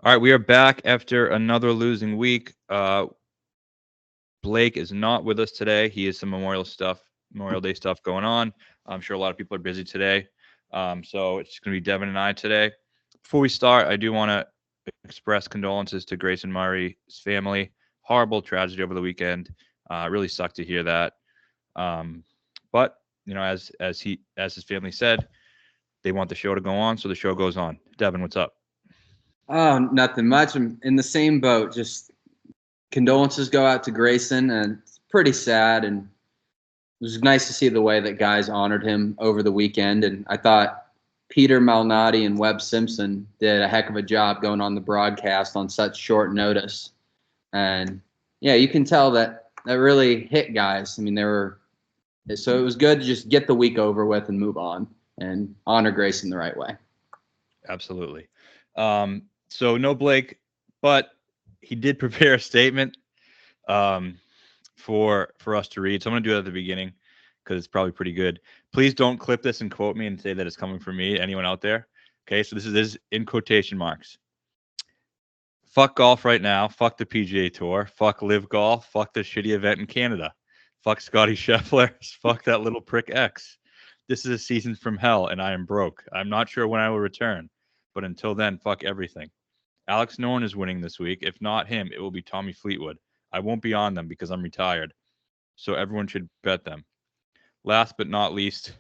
All right, we are back after another losing week. Blake is not with us today. He has some Memorial Day stuff going on. I'm sure a lot of people are busy today. So it's going to be Devon and I today. Before we start, I do want to express condolences to Grayson Murray's family. Horrible tragedy over the weekend. It really sucked to hear that. But as his family said, they want the show to go on, so the show goes on. Devon, what's up? Oh, nothing much. I'm in the same boat. Just condolences go out to Grayson, and it's pretty sad. And it was nice to see the way that guys honored him over the weekend. And I thought Peter Malnati and Webb Simpson did a heck of a job going on the broadcast on such short notice. And yeah, you can tell that really hit guys. I mean, so it was good to just get the week over with and move on and honor Grayson the right way. Absolutely. So no Blake, but he did prepare a statement for us to read. So I'm going to do it at the beginning because it's probably pretty good. Please don't clip this and quote me and say that it's coming from me, anyone out there. Okay, so this is in quotation marks. Fuck golf right now. Fuck the PGA Tour. Fuck live golf. Fuck the shitty event in Canada. Fuck Scotty Scheffler. Fuck that little prick X. This is a season from hell, and I am broke. I'm not sure when I will return, but until then, fuck everything. Alex Noren is winning this week. If not him, it will be Tommy Fleetwood. I won't be on them because I'm retired, so everyone should bet them. Last but not least,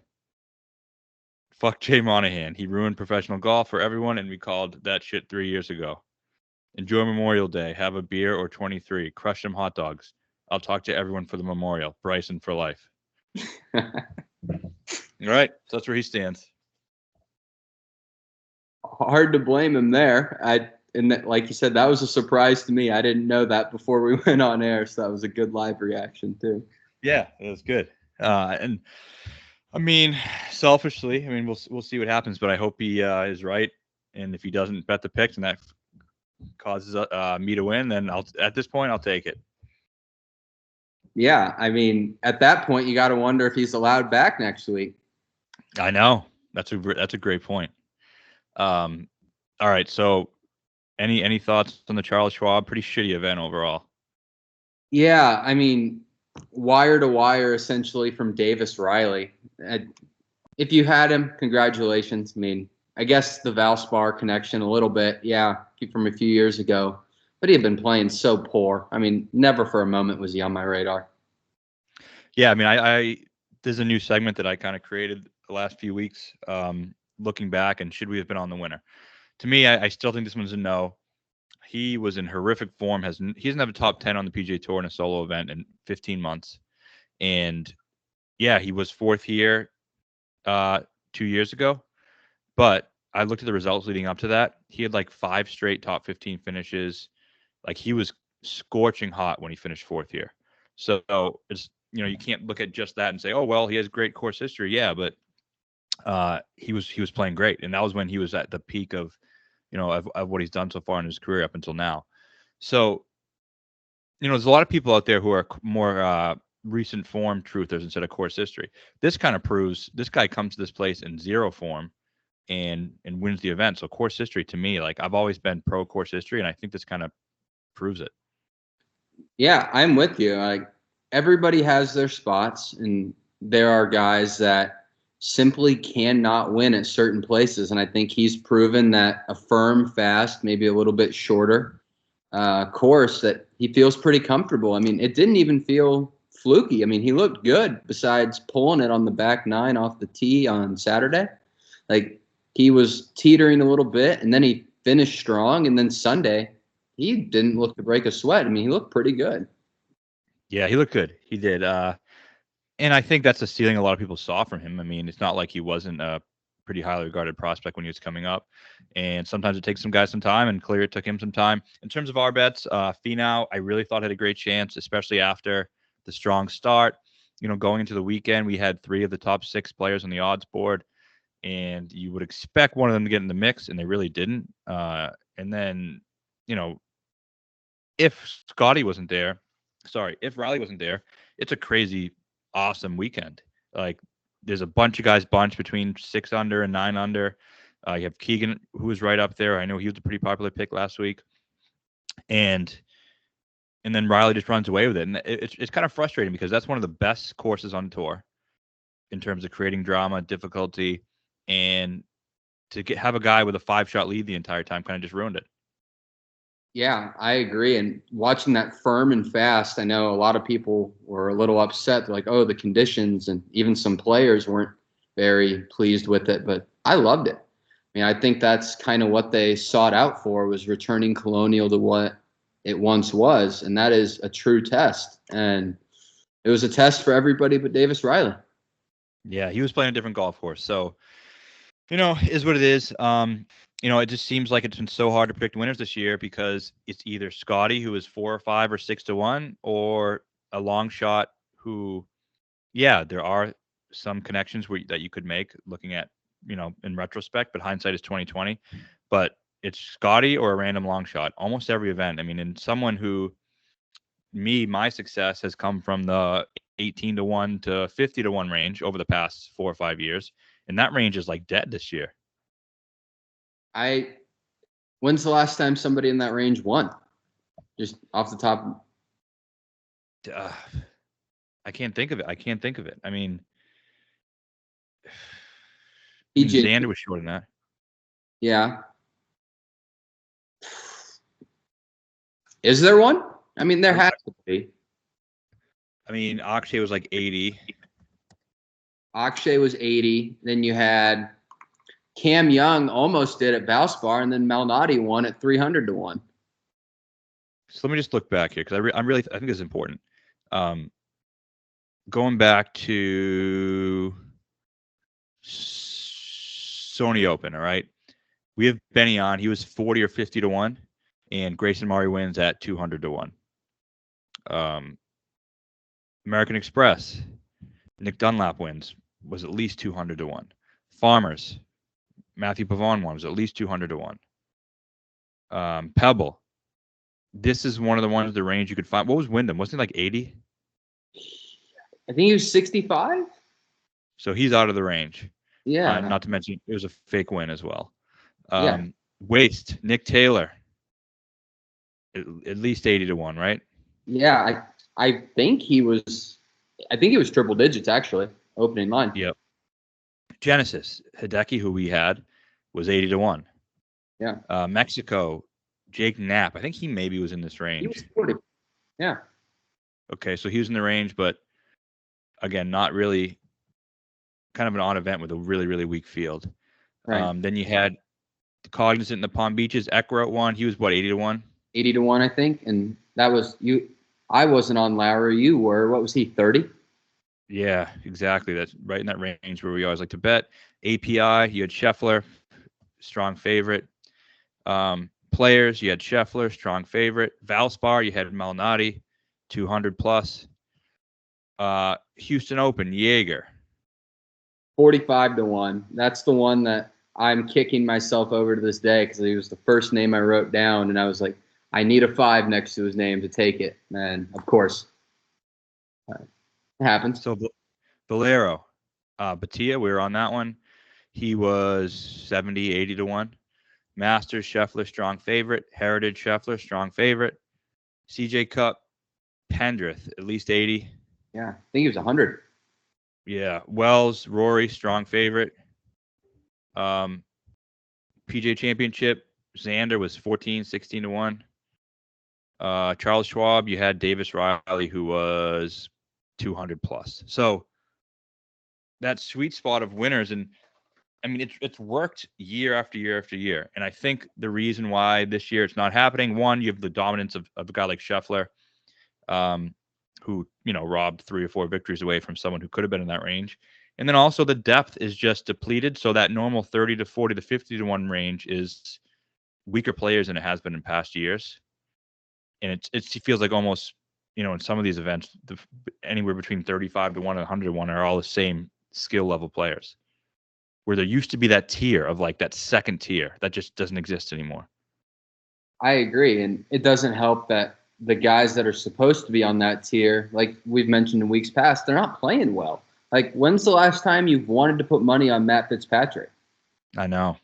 fuck Jay Monahan. He ruined professional golf for everyone, and we called that shit 3 years ago. Enjoy Memorial Day. Have a beer or 23. Crush some hot dogs. I'll talk to everyone for the memorial. Bryson for life. All right, so that's where he stands. Hard to blame him there. Like you said, that was a surprise to me. I didn't know that before we went on air, so that was a good live reaction too. Yeah, it was good. And I mean, selfishly, I mean, we'll see what happens, but I hope he is right. And if he doesn't bet the picks and that causes me to win, then at this point I'll take it. Yeah, I mean, at that point, you got to wonder if he's allowed back next week. I know that's a great point. All right, so any thoughts on the Charles Schwab? Pretty shitty event overall. Yeah, I mean, wire to wire, essentially from Davis Riley. If you had him, congratulations. I mean, I guess the Valspar connection a little bit, yeah, from a few years ago. But he had been playing so poor. I mean, never for a moment was he on my radar. Yeah, I mean, I there's a new segment that I kind of created the last few weeks, looking back and should we have been on the winner? To me, I still think this one's a no. He was in horrific form. He doesn't have a top 10 on the PGA Tour in a solo event in 15 months, and yeah, he was fourth here 2 years ago. But I looked at the results leading up to that. He had like 5 straight top 15 finishes. Like he was scorching hot when he finished fourth here. So it's you can't look at just that and say, oh well, he has great course history. Yeah, but he was playing great, and that was when he was at the peak of of what he's done so far in his career up until now. So there's a lot of people out there who are more recent form truthers instead of course history. This kind of proves this guy comes to this place in zero form and wins the event. So course history to me, like I've always been pro course history, and I think this kind of proves it. Yeah, I'm with you. Like everybody has their spots, and there are guys that simply cannot win at certain places. And I think he's proven that a firm, fast, maybe a little bit shorter course that he feels pretty comfortable. I mean, it didn't even feel fluky. I mean, he looked good besides pulling it on the back nine off the tee on Saturday. Like he was teetering a little bit, and then he finished strong, and then Sunday he didn't look to break a sweat. I mean, he looked pretty good. Yeah, he looked good. He did. And I think that's a ceiling a lot of people saw from him. I mean, it's not like he wasn't a pretty highly regarded prospect when he was coming up. And sometimes it takes some guys some time, and clearly it took him some time. In terms of our bets, Finau, I really thought had a great chance, especially after the strong start. Going into the weekend, we had 3 of the top 6 players on the odds board, and you would expect one of them to get in the mix, and they really didn't. And then, if if Riley wasn't there, it's a crazy, awesome weekend. Like there's a bunch of guys bunched between 6 under and 9 under. You have Keegan, who was right up there. I know he was a pretty popular pick last week, and then Riley just runs away with it, and it's kind of frustrating because that's one of the best courses on tour in terms of creating drama, difficulty, and to have a guy with a 5-shot lead the entire time kind of just ruined it. Yeah, I agree. And watching that firm and fast, I know a lot of people were a little upset. They're like, oh, the conditions, and even some players weren't very pleased with it. But I loved it. I mean, I think that's kind of what they sought out for, was returning Colonial to what it once was, and that is a true test. And it was a test for everybody but Davis Riley. Yeah, he was playing a different golf course. So, is what it is. It just seems like it's been so hard to predict winners this year because it's either Scotty, who is 4 or 5 or 6 to 1, or a long shot who, yeah, there are some connections that you could make looking at, in retrospect, but hindsight is 2020. But it's Scotty or a random long shot almost every event. I mean, and someone who my success has come from the 18 to 1 to 50 to 1 range over the past 4 or 5 years. And that range is like dead this year. When's the last time somebody in that range won? Just off the top. I can't think of it. I mean, PJ. Xander was short in that. Yeah. Is there one? I mean, there has to be. I mean, Akshay was like 80. Akshay was 80. Then you had Cam Young almost did at Valspar, and then Malnati won at 300 to 1. So let me just look back here because I think it's important. Going back to Sony Open, all right? We have Benny on. He was 40 or 50 to 1, and Grayson Murray wins at 200 to 1. American Express, Nick Dunlap wins, was at least 200 to 1. Farmers, Matthew Pavon won, was at least 200 to 1. Pebble, this is one of the ones the range you could find. What was Wyndham? Wasn't it like 80? I think he was 65. So he's out of the range. Yeah. Not to mention it was a fake win as well. Yeah. Waste, Nick Taylor, at least 80 to 1, right? Yeah, I think he was triple digits actually, opening line. Yep. Genesis, Hideki, who we had, was 80 to 1. Yeah. Mexico, Jake Knapp, I think he maybe was in this range. He was 40. Yeah. Okay, so he was in the range, but again, not really, kind of an odd event with a really, really weak field. Right. Then you had Cognizant in the Palm Beaches. Eckroat won. He was what, 80 to 1? 80 to 1, I think. And that was you. I wasn't on Lowry. You were. What was he, 30? Yeah, exactly. That's right in that range where we always like to bet. API, you had Scheffler, strong favorite. Players, you had Scheffler, strong favorite. Valspar, you had Malnati, 200 plus. Houston Open, Jaeger, 45 to 1. That's the one that I'm kicking myself over to this day because he was the first name I wrote down, and I was like, I need a 5 next to his name to take it. And of course, it happens. So Valero, Batia, we were on that one. He was 70, 80 to 1. Masters, Scheffler, strong favorite. Heritage, Scheffler, strong favorite. CJ Cup, Pendrith, at least 80. Yeah, I think he was 100. Yeah. Wells, Rory, strong favorite. PJ Championship, Xander was 14, 16 to 1. Charles Schwab, you had Davis Riley, who was 200 plus. So that sweet spot of winners, and I mean, it's worked year after year after year. And I think the reason why this year it's not happening, one, you have the dominance of a guy like Scheffler, who, robbed 3 or 4 victories away from someone who could have been in that range. And then also the depth is just depleted. So that normal 30 to 40 to 50 to 1 range is weaker players than it has been in past years. And it feels like almost, in some of these events, anywhere between 35 to 1 and 100 to 1 are all the same skill level players. Where there used to be that tier of like that second tier that just doesn't exist anymore. I agree. And it doesn't help that the guys that are supposed to be on that tier, like we've mentioned in weeks past, they're not playing well. Like, when's the last time you've wanted to put money on Matt Fitzpatrick? I know.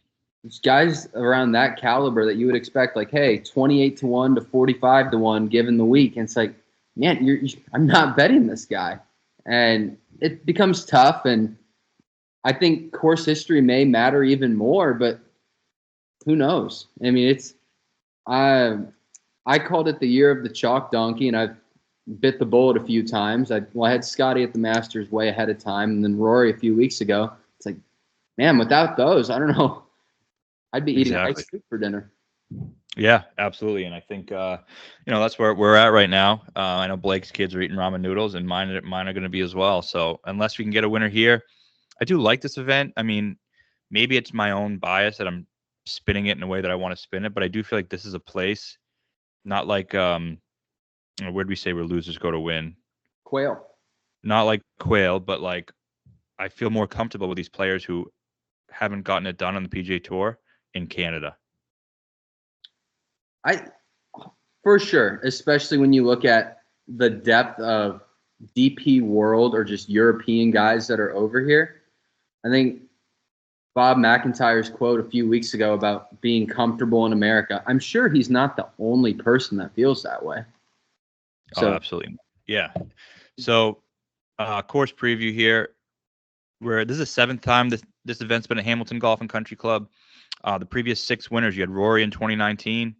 It's guys around that caliber that you would expect, like, hey, 28-1 to 45-1 given the week. And it's like, man, I'm not betting this guy. And it becomes tough. And I think course history may matter even more, but who knows? I mean, I called it the year of the chalk donkey, and I've bit the bullet a few times. I had Scotty at the Masters way ahead of time, and then Rory a few weeks ago. It's like, man, without those, I don't know. I'd be eating ice cream for dinner. Yeah, absolutely. And I think, that's where we're at right now. I know Blake's kids are eating ramen noodles, and mine are going to be as well. So unless we can get a winner here, I do like this event. I mean, maybe it's my own bias that I'm spinning it in a way that I want to spin it, but I do feel like this is a place, not like, where'd we say where losers go to win? Quail. Not like Quail, but like I feel more comfortable with these players who haven't gotten it done on the PGA Tour in Canada. For sure, especially when you look at the depth of DP World or just European guys that are over here. I think Bob McIntyre's quote a few weeks ago about being comfortable in America, I'm sure he's not the only person that feels that way. So, absolutely. Yeah. So, course preview here. This is the seventh time this event's been at Hamilton Golf and Country Club. The previous 6 winners, you had Rory in 2019,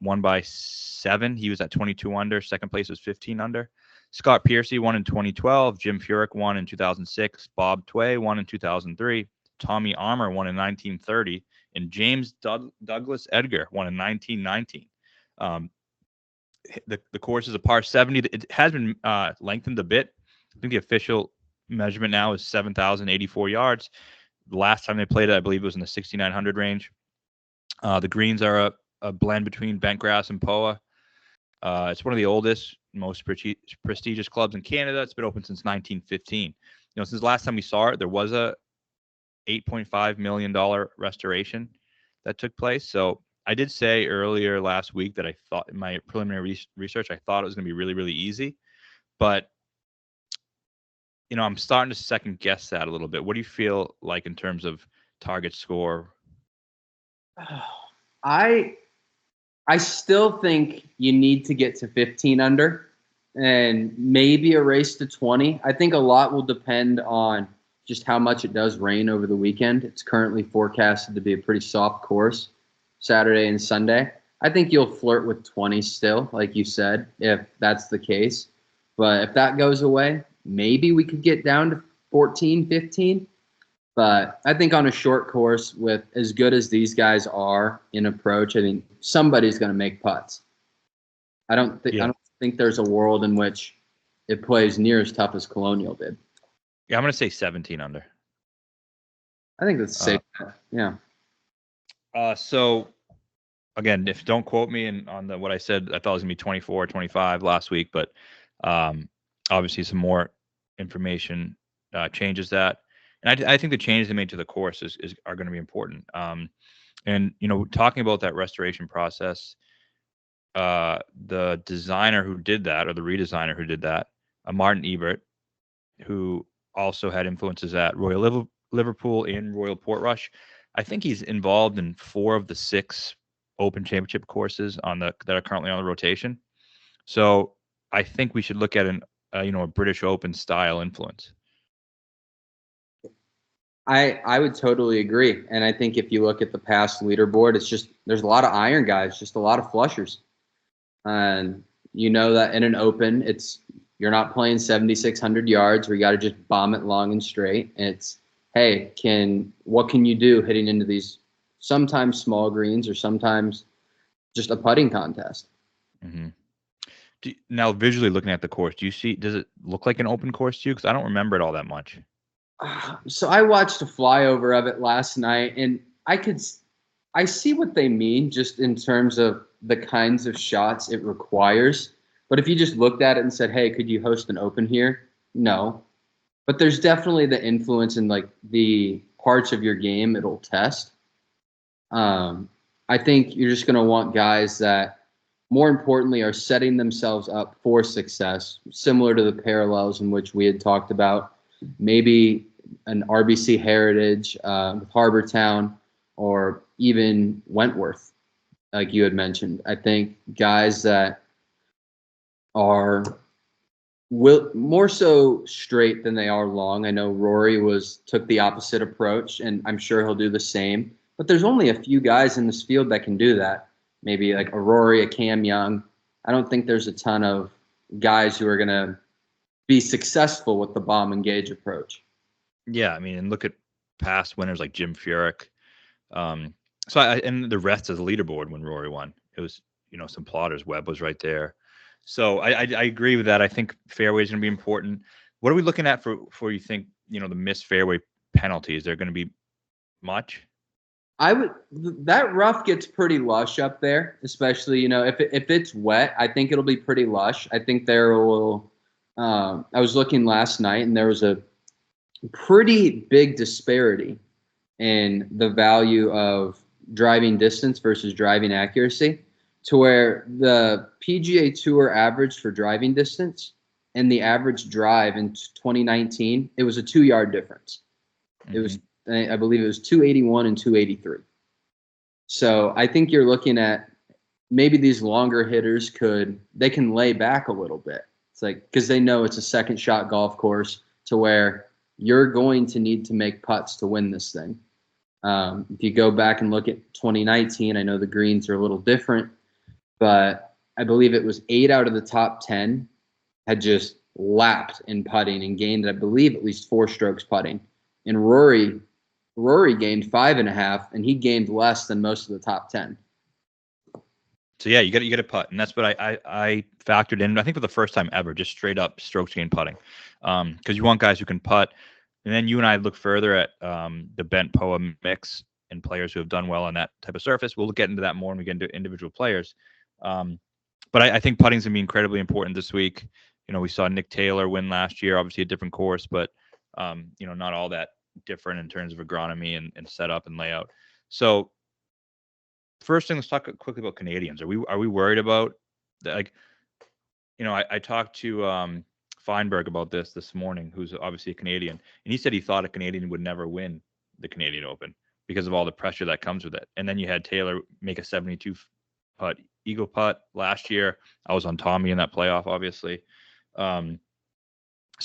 won by 7. He was at 22 under. Second place was 15 under. Scott Piercy won in 2012. Jim Furyk won in 2006. Bob Tway won in 2003. Tommy Armour won in 1930. And James Douglas Edgar won in 1919. The course is a par 70. It has been lengthened a bit. I think the official measurement now is 7,084 yards. The last time they played it, I believe it was in the 6,900 range. The greens are a blend between bent grass and POA. It's one of the oldest, most prestigious clubs in Canada. It's been open since 1915. Since the last time we saw it, there was a $8.5 million restoration that took place. So I did say earlier last week that I thought in my preliminary research, I thought it was going to be really, really easy. But, I'm starting to second guess that a little bit. What do you feel like in terms of target score? I still think you need to get to 15 under and maybe a race to 20. I think a lot will depend on just how much it does rain over the weekend. It's currently forecasted to be a pretty soft course Saturday and Sunday. I think you'll flirt with 20 still, like you said, if that's the case. But if that goes away, maybe we could get down to 14, 15. But I think on a short course with as good as these guys are in approach, I think somebody's going to make putts. I don't think there's a world in which it plays near as tough as Colonial did. Yeah, I'm going to say 17 under. I think that's safe. Yeah. So again, if don't quote me on what I said, I thought it was going to be 24, 25 last week, but obviously some more information changes that. And I think the changes they made to the course are going to be important. And, talking about that restoration process, the designer who did that, or the redesigner who did that, Martin Ebert, who also had influences at Royal Liverpool and Royal Portrush, I think he's involved in 4 of the 6 Open Championship courses that are currently on the rotation. So I think we should look at a British Open style influence. I would totally agree. And I think if you look at the past leaderboard, it's just there's a lot of iron guys, just a lot of flushers. And you know that in an Open, you're not playing 7,600 yards where you got to just bomb it long and straight. It's, hey, what can you do hitting into these sometimes small greens or sometimes just a putting contest? Mm-hmm. Now, visually looking at the course, does it look like an open course to you? Because I don't remember it all that much. So I watched a flyover of it last night, and I see what they mean just in terms of the kinds of shots it requires. But if you just looked at it and said, hey, could you host an Open here? No. But there's definitely the influence in like the parts of your game it'll test. I think you're just going to want guys that, more importantly, are setting themselves up for success, similar to the parallels in which we had talked about. Maybe an RBC Heritage with Harbortown, or even Wentworth, like you had mentioned. I think guys that are more so straight than they are long. I know Rory took the opposite approach, and I'm sure he'll do the same. But there's only a few guys in this field that can do that. Maybe like a Rory, a Cam Young. I don't think there's a ton of guys who are going to be successful with the bomb engage approach. Yeah, I mean, and look at past winners like Jim Furyk. And the rest of the leaderboard when Rory won, it was, some plotters. Webb was right there. So I agree with that. I think fairway is going to be important. What are we looking at for you think, the missed fairway penalty? Is there going to be much? That rough gets pretty lush up there, especially, if it's wet, I think it'll be pretty lush. I think there will, I was looking last night and there was a pretty big disparity in the value of driving distance versus driving accuracy, to where the PGA Tour average for driving distance and the average drive in 2019, it was a 2-yard difference. Mm-hmm. It was, I believe it was 281 and 283. So I think you're looking at maybe these longer hitters they can lay back a little bit. It's like, because they know it's a second shot golf course to where you're going to need to make putts to win this thing. If you go back and look at 2019, I know the greens are a little different, but I believe it was 8 out of the top 10 had just lapped in putting and gained, I believe, at least 4 strokes putting. And Rory gained 5.5, and he gained less than most of the top 10. So yeah, you got to putt, and that's what I factored in. I think for the first time ever, just straight up strokes gained putting, because you want guys who can putt. And then you and I look further at the bent POA mix and players who have done well on that type of surface. We'll get into that more when we get into individual players. But I think putting's going to be incredibly important this week. We saw Nick Taylor win last year, obviously a different course, but not all that different in terms of agronomy and setup and layout. So first thing, let's talk quickly about Canadians. Are we worried about that? Like, I talked to Feinberg about this morning, who's obviously a Canadian, and he said he thought a Canadian would never win the Canadian Open because of all the pressure that comes with it. And then you had Taylor make a 72 putt eagle putt last year. I was on Tommy in that playoff, obviously. So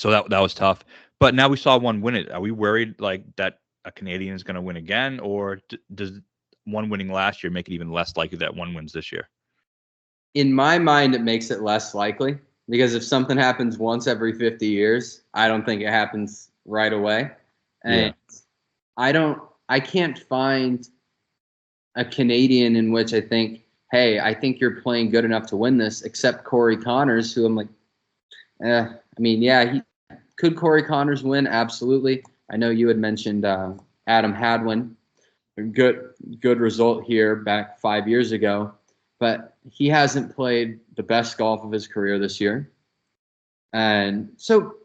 that was tough. But now we saw one win it. Are we worried like that a Canadian is going to win again, or does one winning last year make it even less likely that one wins this year? In my mind, it makes it less likely, because if something happens once every 50 years, I don't think it happens right away. And I can't find a Canadian in which I think, hey, I think you're playing good enough to win this, except Corey Connors, who I'm like, could Corey Connors win? Absolutely. I know you had mentioned Adam Hadwin, a good result here back 5 years ago, but he hasn't played the best golf of his career this year. And so,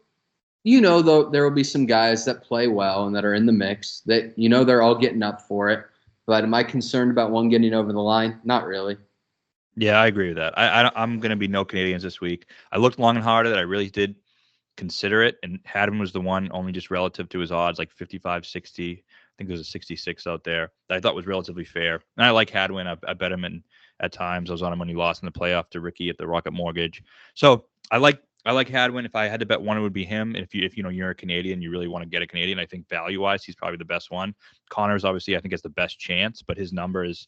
though, there will be some guys that play well and that are in the mix that, they're all getting up for it. But am I concerned about one getting over the line? Not really. Yeah, I agree with that. I'm going to be no Canadians this week. I looked long and hard at it. I really did consider it, and Hadwin was the one, only just relative to his odds, like 55, 60. I think there's a 66 out there that I thought was relatively fair. And I like Hadwin. I bet him at times. I was on him when he lost in the playoff to Ricky at the Rocket Mortgage. So I like Hadwin. If I had to bet one, it would be him. If you're a Canadian, you really want to get a Canadian. I think value-wise, he's probably the best one. Connors, obviously, I think has the best chance, but his number is,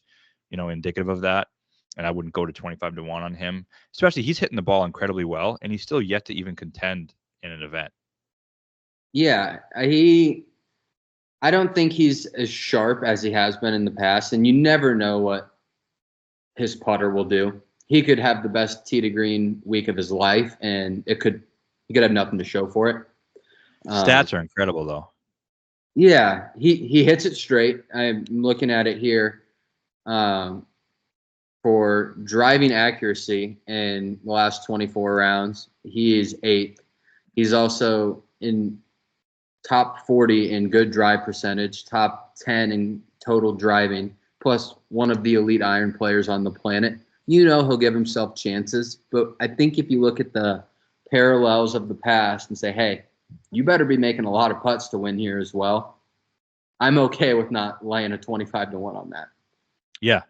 indicative of that. And I wouldn't go to 25-1 on him. Especially, he's hitting the ball incredibly well, and he's still yet to even contend in an event. Yeah, I don't think he's as sharp as he has been in the past, and you never know what his putter will do. He could have the best tee to green week of his life, and he could have nothing to show for it. Stats are incredible, though. Yeah, he hits it straight. I'm looking at it here. For driving accuracy in the last 24 rounds, he is 8th. He's also in top 40 in good drive percentage, top 10 in total driving, plus one of the elite iron players on the planet. He'll give himself chances, but I think if you look at the parallels of the past and say, hey, you better be making a lot of putts to win here as well, I'm okay with not laying a 25-1 on that. Yeah,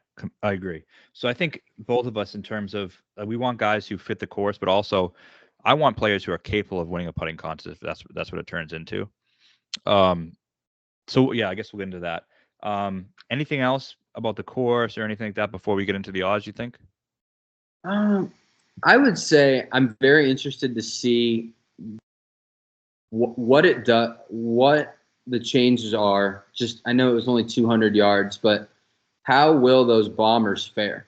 I agree. So I think both of us, in terms of we want guys who fit the course, but also I want players who are capable of winning a putting contest. If that's what it turns into. Um, so yeah, I guess we'll get into that. Anything else about the course or anything like that before we get into the odds? You think? Um, I would say I'm very interested to see what it does, what the changes are. Just I know it was only 200 yards, but how will those bombers fare?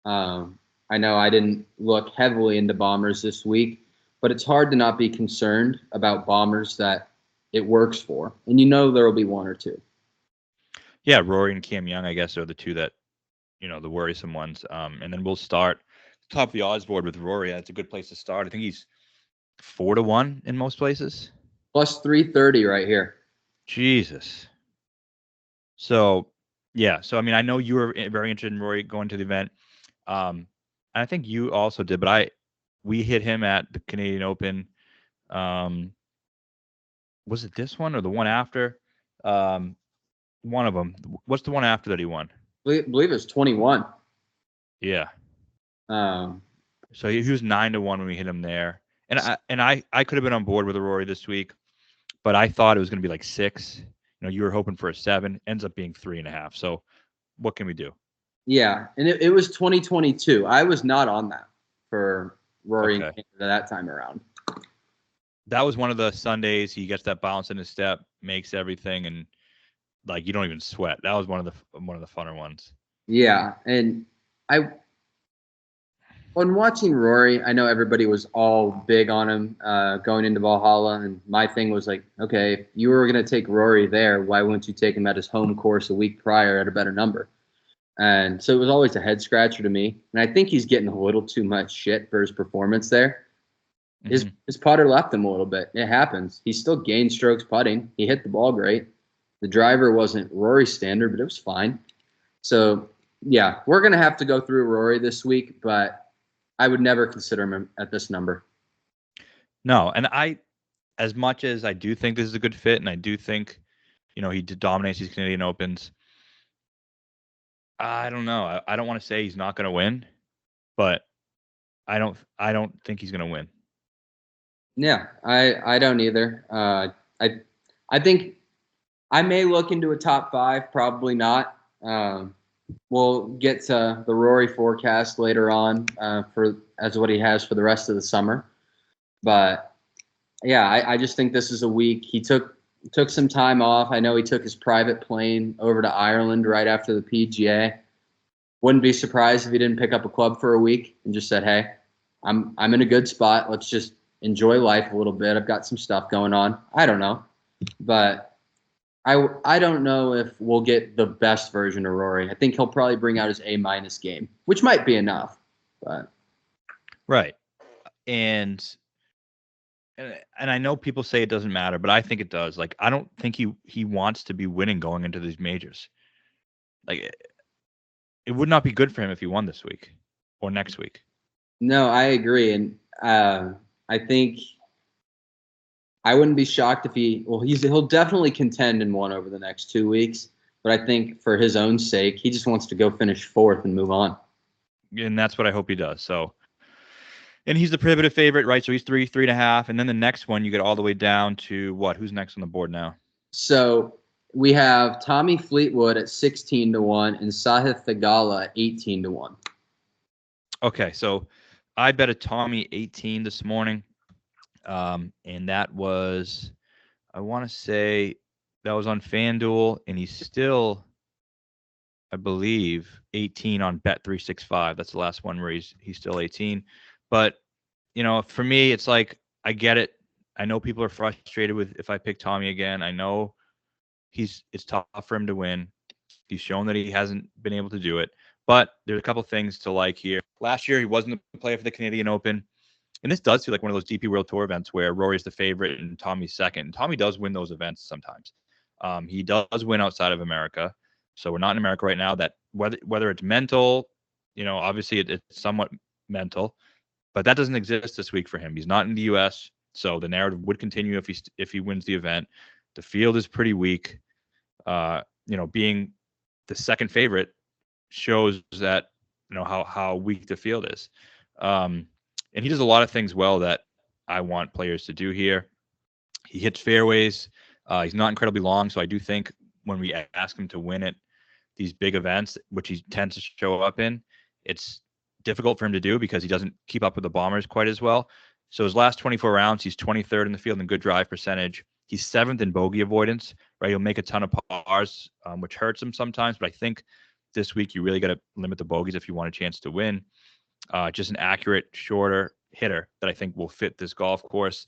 I know I didn't look heavily into bombers this week, but it's hard to not be concerned about bombers that it works for, and there will be one or two. Yeah, Rory and Cam Young, I guess, are the two that the worrisome ones. And then we'll start top of the odds board with Rory. That's a good place to start. I think he's 4-1 in most places. Plus 330 right here. Jesus. So yeah. So I mean, I know you were very interested in Rory going to the event. And I think you also did, but we hit him at the Canadian Open. Was it this one or the one after? One of them. What's the one after that he won? I believe it's 21. Yeah. Um, So he was 9-1 when we hit him there, and I could have been on board with a Rory this week, but I thought it was going to be like 6. You were hoping for a 7. Ends up being 3.5. So what can we do? yeah, and it was 2022. I was not on that for Rory and Okay. Canada that time around. That was one of the Sundays. He gets that bounce in his step, makes everything, and like you don't even sweat. That was one of the funner ones. Yeah, and when watching Rory, I know everybody was all big on him going into Valhalla, and my thing was like, okay, if you were going to take Rory there, why wouldn't you take him at his home course a week prior at a better number? And so it was always a head scratcher to me. And I think he's getting a little too much shit for his performance there. Mm-hmm. His putter left him a little bit. It happens. He still gained strokes putting. He hit the ball great. The driver wasn't Rory's standard, but it was fine. So, yeah, we're going to have to go through Rory this week, but I would never consider him at this number. No, and as much as I do think this is a good fit, and I do think, he dominates these Canadian Opens, I don't know. I don't want to say he's not going to win, but I don't think he's going to win. Yeah, I don't either. I think I may look into a top 5, probably not. We'll get to the Rory forecast later on for as what he has for the rest of the summer. But yeah, I just think this is a week. He took some time off. I know he took his private plane over to Ireland right after the PGA. Wouldn't be surprised if he didn't pick up a club for a week and just said, "Hey, I'm in a good spot. Let's just enjoy life a little bit. I've got some stuff going on." I don't know, but I don't know if we'll get the best version of Rory. I think he'll probably bring out his A- game, which might be enough. But Right. And I know people say it doesn't matter, but I think it does. Like I don't think he wants to be winning going into these majors. Like it would not be good for him if he won this week or next week. no, I agree, and I think I wouldn't be shocked if he'll definitely contend in one over the next 2 weeks. But I think for his own sake, he just wants to go finish 4th and move on. And that's what I hope he does. So, and he's the prohibitive favorite, right? So he's 3.5, and then the next one you get all the way down to what? Who's next on the board now? So we have Tommy Fleetwood at 16-1 and Sahith Theegala at 18-1. Okay, so I bet a Tommy 18 this morning, and that was, I want to say, that was on FanDuel, and he's still, I believe, 18 on Bet365. That's the last one where he's still 18. But for me, it's like I get it. I know people are frustrated with if I pick Tommy again. I know it's tough for him to win. He's shown that he hasn't been able to do it. But there's a couple things to like here. Last year, he wasn't the player for the Canadian Open. And this does feel like one of those DP World Tour events where Rory's the favorite and Tommy's second. And Tommy does win those events sometimes. He does win outside of America. So we're not in America right now. That whether it's mental, obviously it's somewhat mental, but that doesn't exist this week for him. He's not in the U.S., so the narrative would continue if he wins the event. The field is pretty weak. Being the second favorite, shows that how weak the field is. And he does a lot of things well that I want players to do here. He hits fairways. He's not incredibly long, so I do think when we ask him to win at these big events, which he tends to show up in, it's difficult for him to do because he doesn't keep up with the Bombers quite as well. So his last 24 rounds, he's 23rd in the field in good drive percentage. He's 7th in bogey avoidance, right? He'll make a ton of pars, which hurts him sometimes. But I think this week you really got to limit the bogeys if you want a chance to win. Just an accurate, shorter hitter that I think will fit this golf course.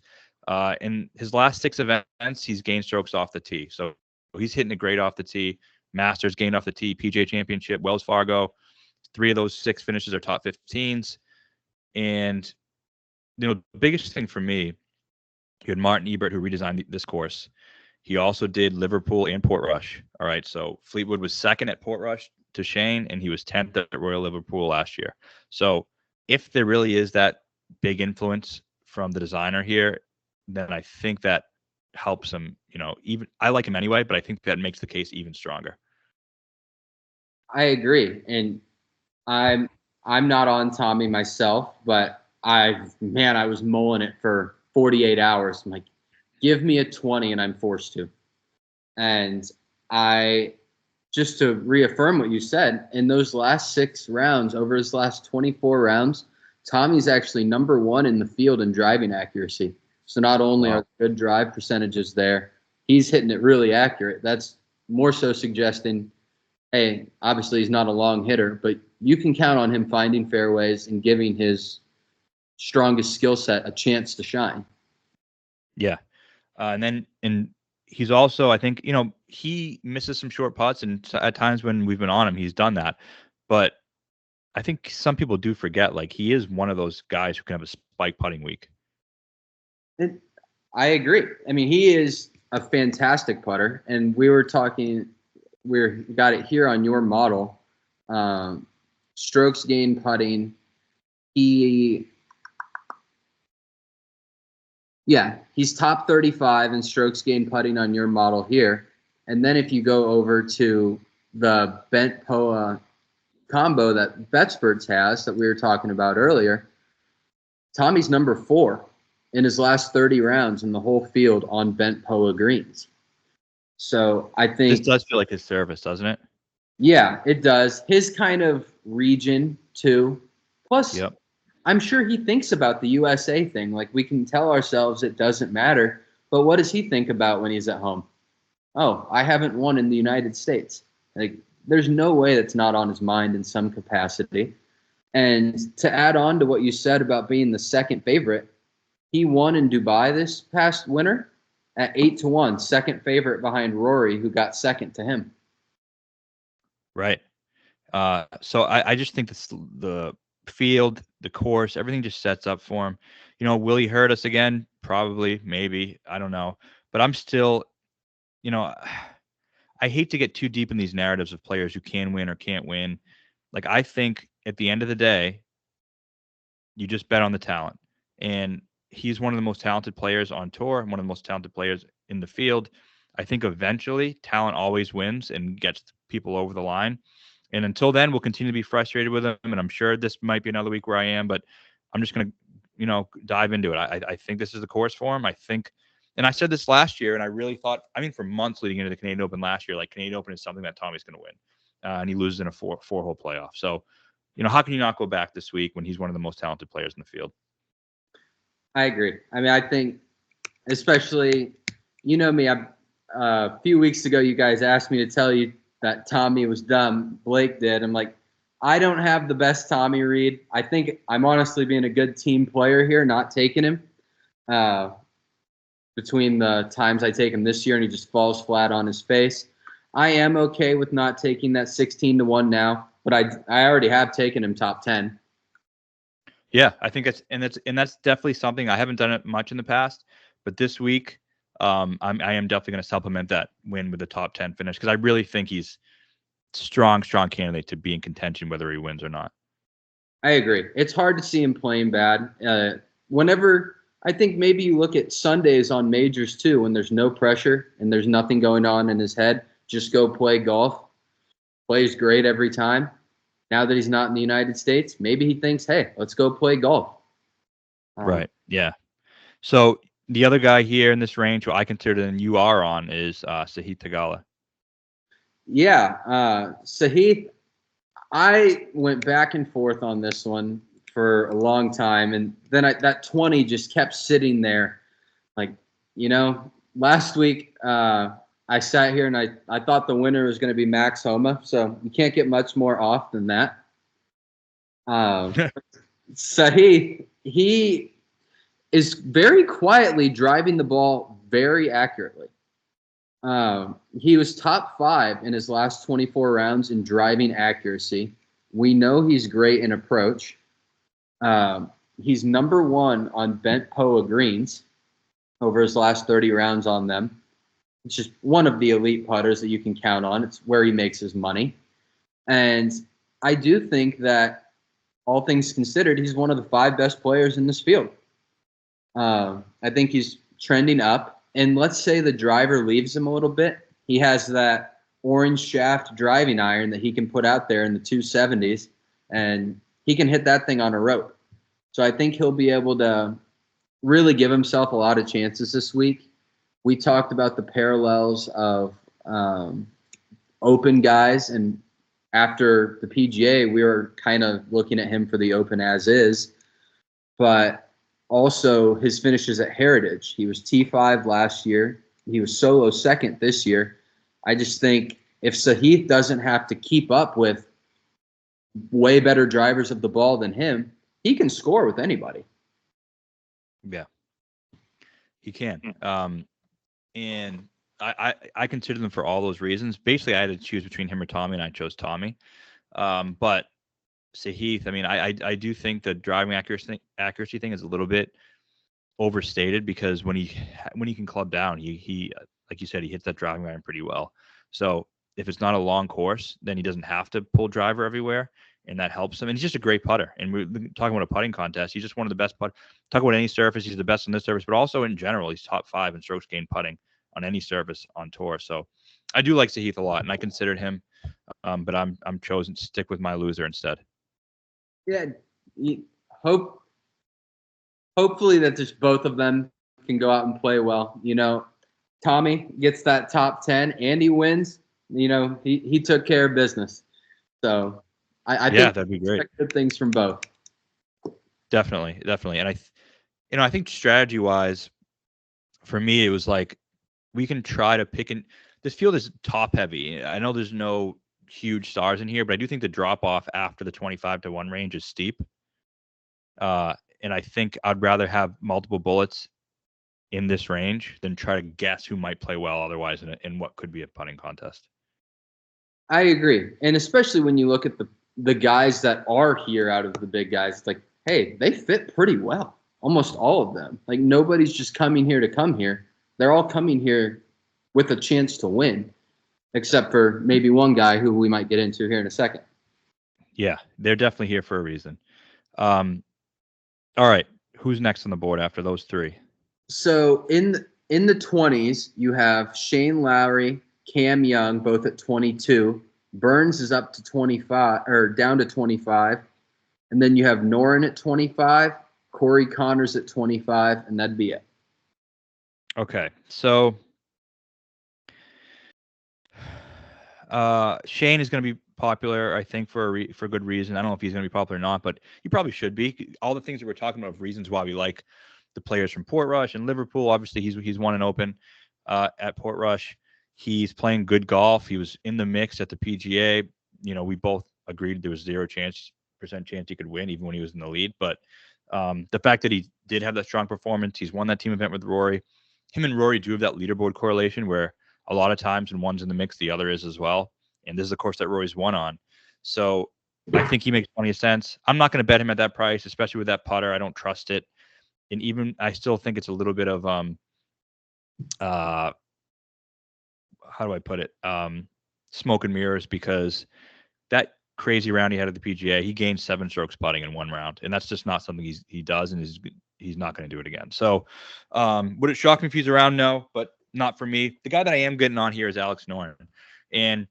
In his last 6 events, he's gained strokes off the tee. So he's hitting it great off the tee. Masters gained off the tee, PGA Championship, Wells Fargo. 3 of those 6 finishes are top 15s. And, the biggest thing for me, you had Martin Ebert, who redesigned this course. He also did Liverpool and Portrush. All right. So Fleetwood was 2nd at Portrush to Shane, and he was 10th at Royal Liverpool last year. So if there really is that big influence from the designer here, then I think that helps him. Even I like him anyway, but I think that makes the case even stronger. I agree, and I'm not on Tommy myself, but I was mulling it for 48 hours. I'm like, give me a 20, and I'm forced to. And just to reaffirm what you said, in those last 6 rounds, over his last 24 rounds, Tommy's actually number 1 in the field in driving accuracy. So not only are good drive percentages there, he's hitting it really accurate. That's more so suggesting, hey, obviously he's not a long hitter, but you can count on him finding fairways and giving his strongest skill set a chance to shine. Yeah. And he's also, I think, he misses some short putts, and at times when we've been on him, he's done that. But I think some people do forget, like, he is one of those guys who can have a spike putting week. I agree. I mean, he is a fantastic putter, and we got it here on your model. Strokes gained putting. He's top 35 in strokes gained putting on your model here. And then if you go over to the bent POA combo that Betsperts has that we were talking about earlier, Tommy's number 4 in his last 30 rounds in the whole field on bent POA greens. So I think this does feel like his service, doesn't it? Yeah, it does. His kind of region too. Plus, yep. I'm sure he thinks about the USA thing. Like, we can tell ourselves it doesn't matter, but what does he think about when he's at home? Oh, I haven't won in the United States. Like, there's no way that's not on his mind in some capacity. And to add on to what you said about being the second favorite, he won in Dubai this past winter at 8-1, second favorite behind Rory, who got second to him. Right. So I just think the field, the course, everything just sets up for him. Will he hurt us again? Probably, maybe. I don't know. But I'm still, I hate to get too deep in these narratives of players who can win or can't win. Like, I think at the end of the day, you just bet on the talent. And he's one of the most talented players on tour, one of the most talented players in the field. I think eventually talent always wins and gets people over the line. And until then, we'll continue to be frustrated with him. And I'm sure this might be another week where I am, but I'm just going to, dive into it. I think this is the course for him. I think, and I said this last year, and I really thought, for months leading into the Canadian Open last year, like, Canadian Open is something that Tommy's going to win. And he loses in a four-hole playoff. So, how can you not go back this week when he's one of the most talented players in the field? I agree. I think, especially, me, a few weeks ago, you guys asked me to tell you that Tommy was dumb. Blake did. I'm like, I don't have the best Tommy read. I think I'm honestly being a good team player here, not taking him. Between the times I take him this year and he just falls flat on his face. I am okay with not taking that 16-1 now, but I already have taken him top 10. Yeah, I think that's definitely something. I haven't done it much in the past, but this week, I am definitely going to supplement that win with the top 10 finish, because I really think he's strong candidate to be in contention whether he wins or not. I agree. It's hard to see him playing bad. Whenever I think maybe you look at Sundays on majors too, when there's no pressure and there's nothing going on in his head, just go play golf. Plays great every time. now that he's not in the United States, maybe he thinks, hey, let's go play golf. Right. Yeah. So the other guy here in this range who I consider and you are on is Sahith Theegala. Yeah. Sahith, I went back and forth on this one for a long time. And then that 20 just kept sitting there. Like, last week I sat here and I thought the winner was going to be Max Homa. So you can't get much more off than that. Sahith, he is very quietly driving the ball very accurately. He was top 5 in his last 24 rounds in driving accuracy. We know he's great in approach. He's number 1 on bent POA greens over his last 30 rounds on them. It's just one of the elite putters that you can count on. It's where he makes his money. And I do think that, all things considered, he's one of the 5 best players in this field. I think he's trending up. And let's say the driver leaves him a little bit. He has that orange shaft driving iron that he can put out there in the 270s, and he can hit that thing on a rope. So I think he'll be able to really give himself a lot of chances this week. We talked about the parallels of Open guys, and after the PGA, we were kind of looking at him for the Open as is. But also his finishes at Heritage. He was T5 last year. He was solo second this year. I just think if Sahith doesn't have to keep up with way better drivers of the ball than him, he can score with anybody. Yeah, he can. And I consider them for all those reasons. Basically, I had to choose between him or Tommy, and I chose Tommy. But Sahith, I mean, I do think the driving accuracy thing is a little bit overstated, because when he can club down, he like you said, he hits that driving iron pretty well. So if it's not a long course, then he doesn't have to pull driver everywhere, and that helps him. And he's just a great putter. And we're talking about a putting contest. He's just one of the best putters. Talk about any surface, he's the best on this surface, but also in general, he's top 5 in strokes gained putting on any surface on tour. So I do like Sahith a lot, and I considered him, but I'm chosen to stick with my loser instead. Yeah, hopefully that just both of them can go out and play well. Tommy gets that top 10 and he wins. He took care of business. So I think that'd be great. Good things from both. Definitely. And I think strategy wise, for me, it was like, we can try to pick this field is top heavy. I know there's no huge stars in here, but I do think the drop off after the 25-1 range is steep. And I think I'd rather have multiple bullets in this range than try to guess who might play well otherwise in what could be a putting contest. I agree. And especially when you look at the guys that are here out of the big guys, it's like, hey, they fit pretty well. Almost all of them. Like, nobody's just coming here to come here. They're all coming here with a chance to win, except for maybe one guy who we might get into here in a second. Yeah, they're definitely here for a reason. All right, who's next on the board after those 3? So in the 20s, you have Shane Lowry, Cam Young, both at 22. Burns is up to 25 or down to 25. And then you have Noren at 25, Corey Connors at 25, and that'd be it. Okay, so Shane is going to be popular, I think, for good reason. I don't know if he's going to be popular or not, but he probably should be. All the things that we're talking about, reasons why we like the players from Portrush and Liverpool. Obviously, he's won an Open at Portrush. He's playing good golf. He was in the mix at the PGA. We both agreed there was 0% chance he could win, even when he was in the lead. But the fact that he did have that strong performance, he's won that team event with Rory. Him and Rory do have that leaderboard correlation where a lot of times when one's in the mix, the other is as well. And this is the course that Rory's won on. So I think he makes plenty of sense. I'm not going to bet him at that price, especially with that putter. I don't trust it. And even I still think it's a little bit of how do I put it? Smoke and mirrors, because that crazy round he had at the PGA, he gained 7 strokes putting in 1 round, and that's just not something he does, and he's not going to do it again. So would it shock me if he's around? No, but not for me. The guy that I am getting on here is Alex Noren, and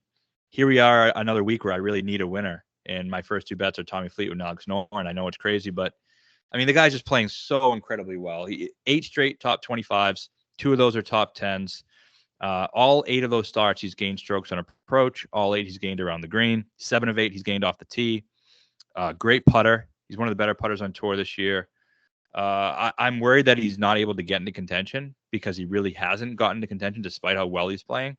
here we are another week where I really need a winner, And my first two bets are Tommy Fleetwood and Alex Noren. I know it's crazy, but I mean, the guy's just playing so incredibly well. 8 straight top 25s. 2 of those are top 10s. All 8 of those starts, he's gained strokes on approach. All 8 he's gained around the green. 7 of 8 he's gained off the tee. Great putter. He's one of the better putters on tour this year. I'm worried that he's not able to get into contention because he really hasn't gotten into contention despite how well he's playing.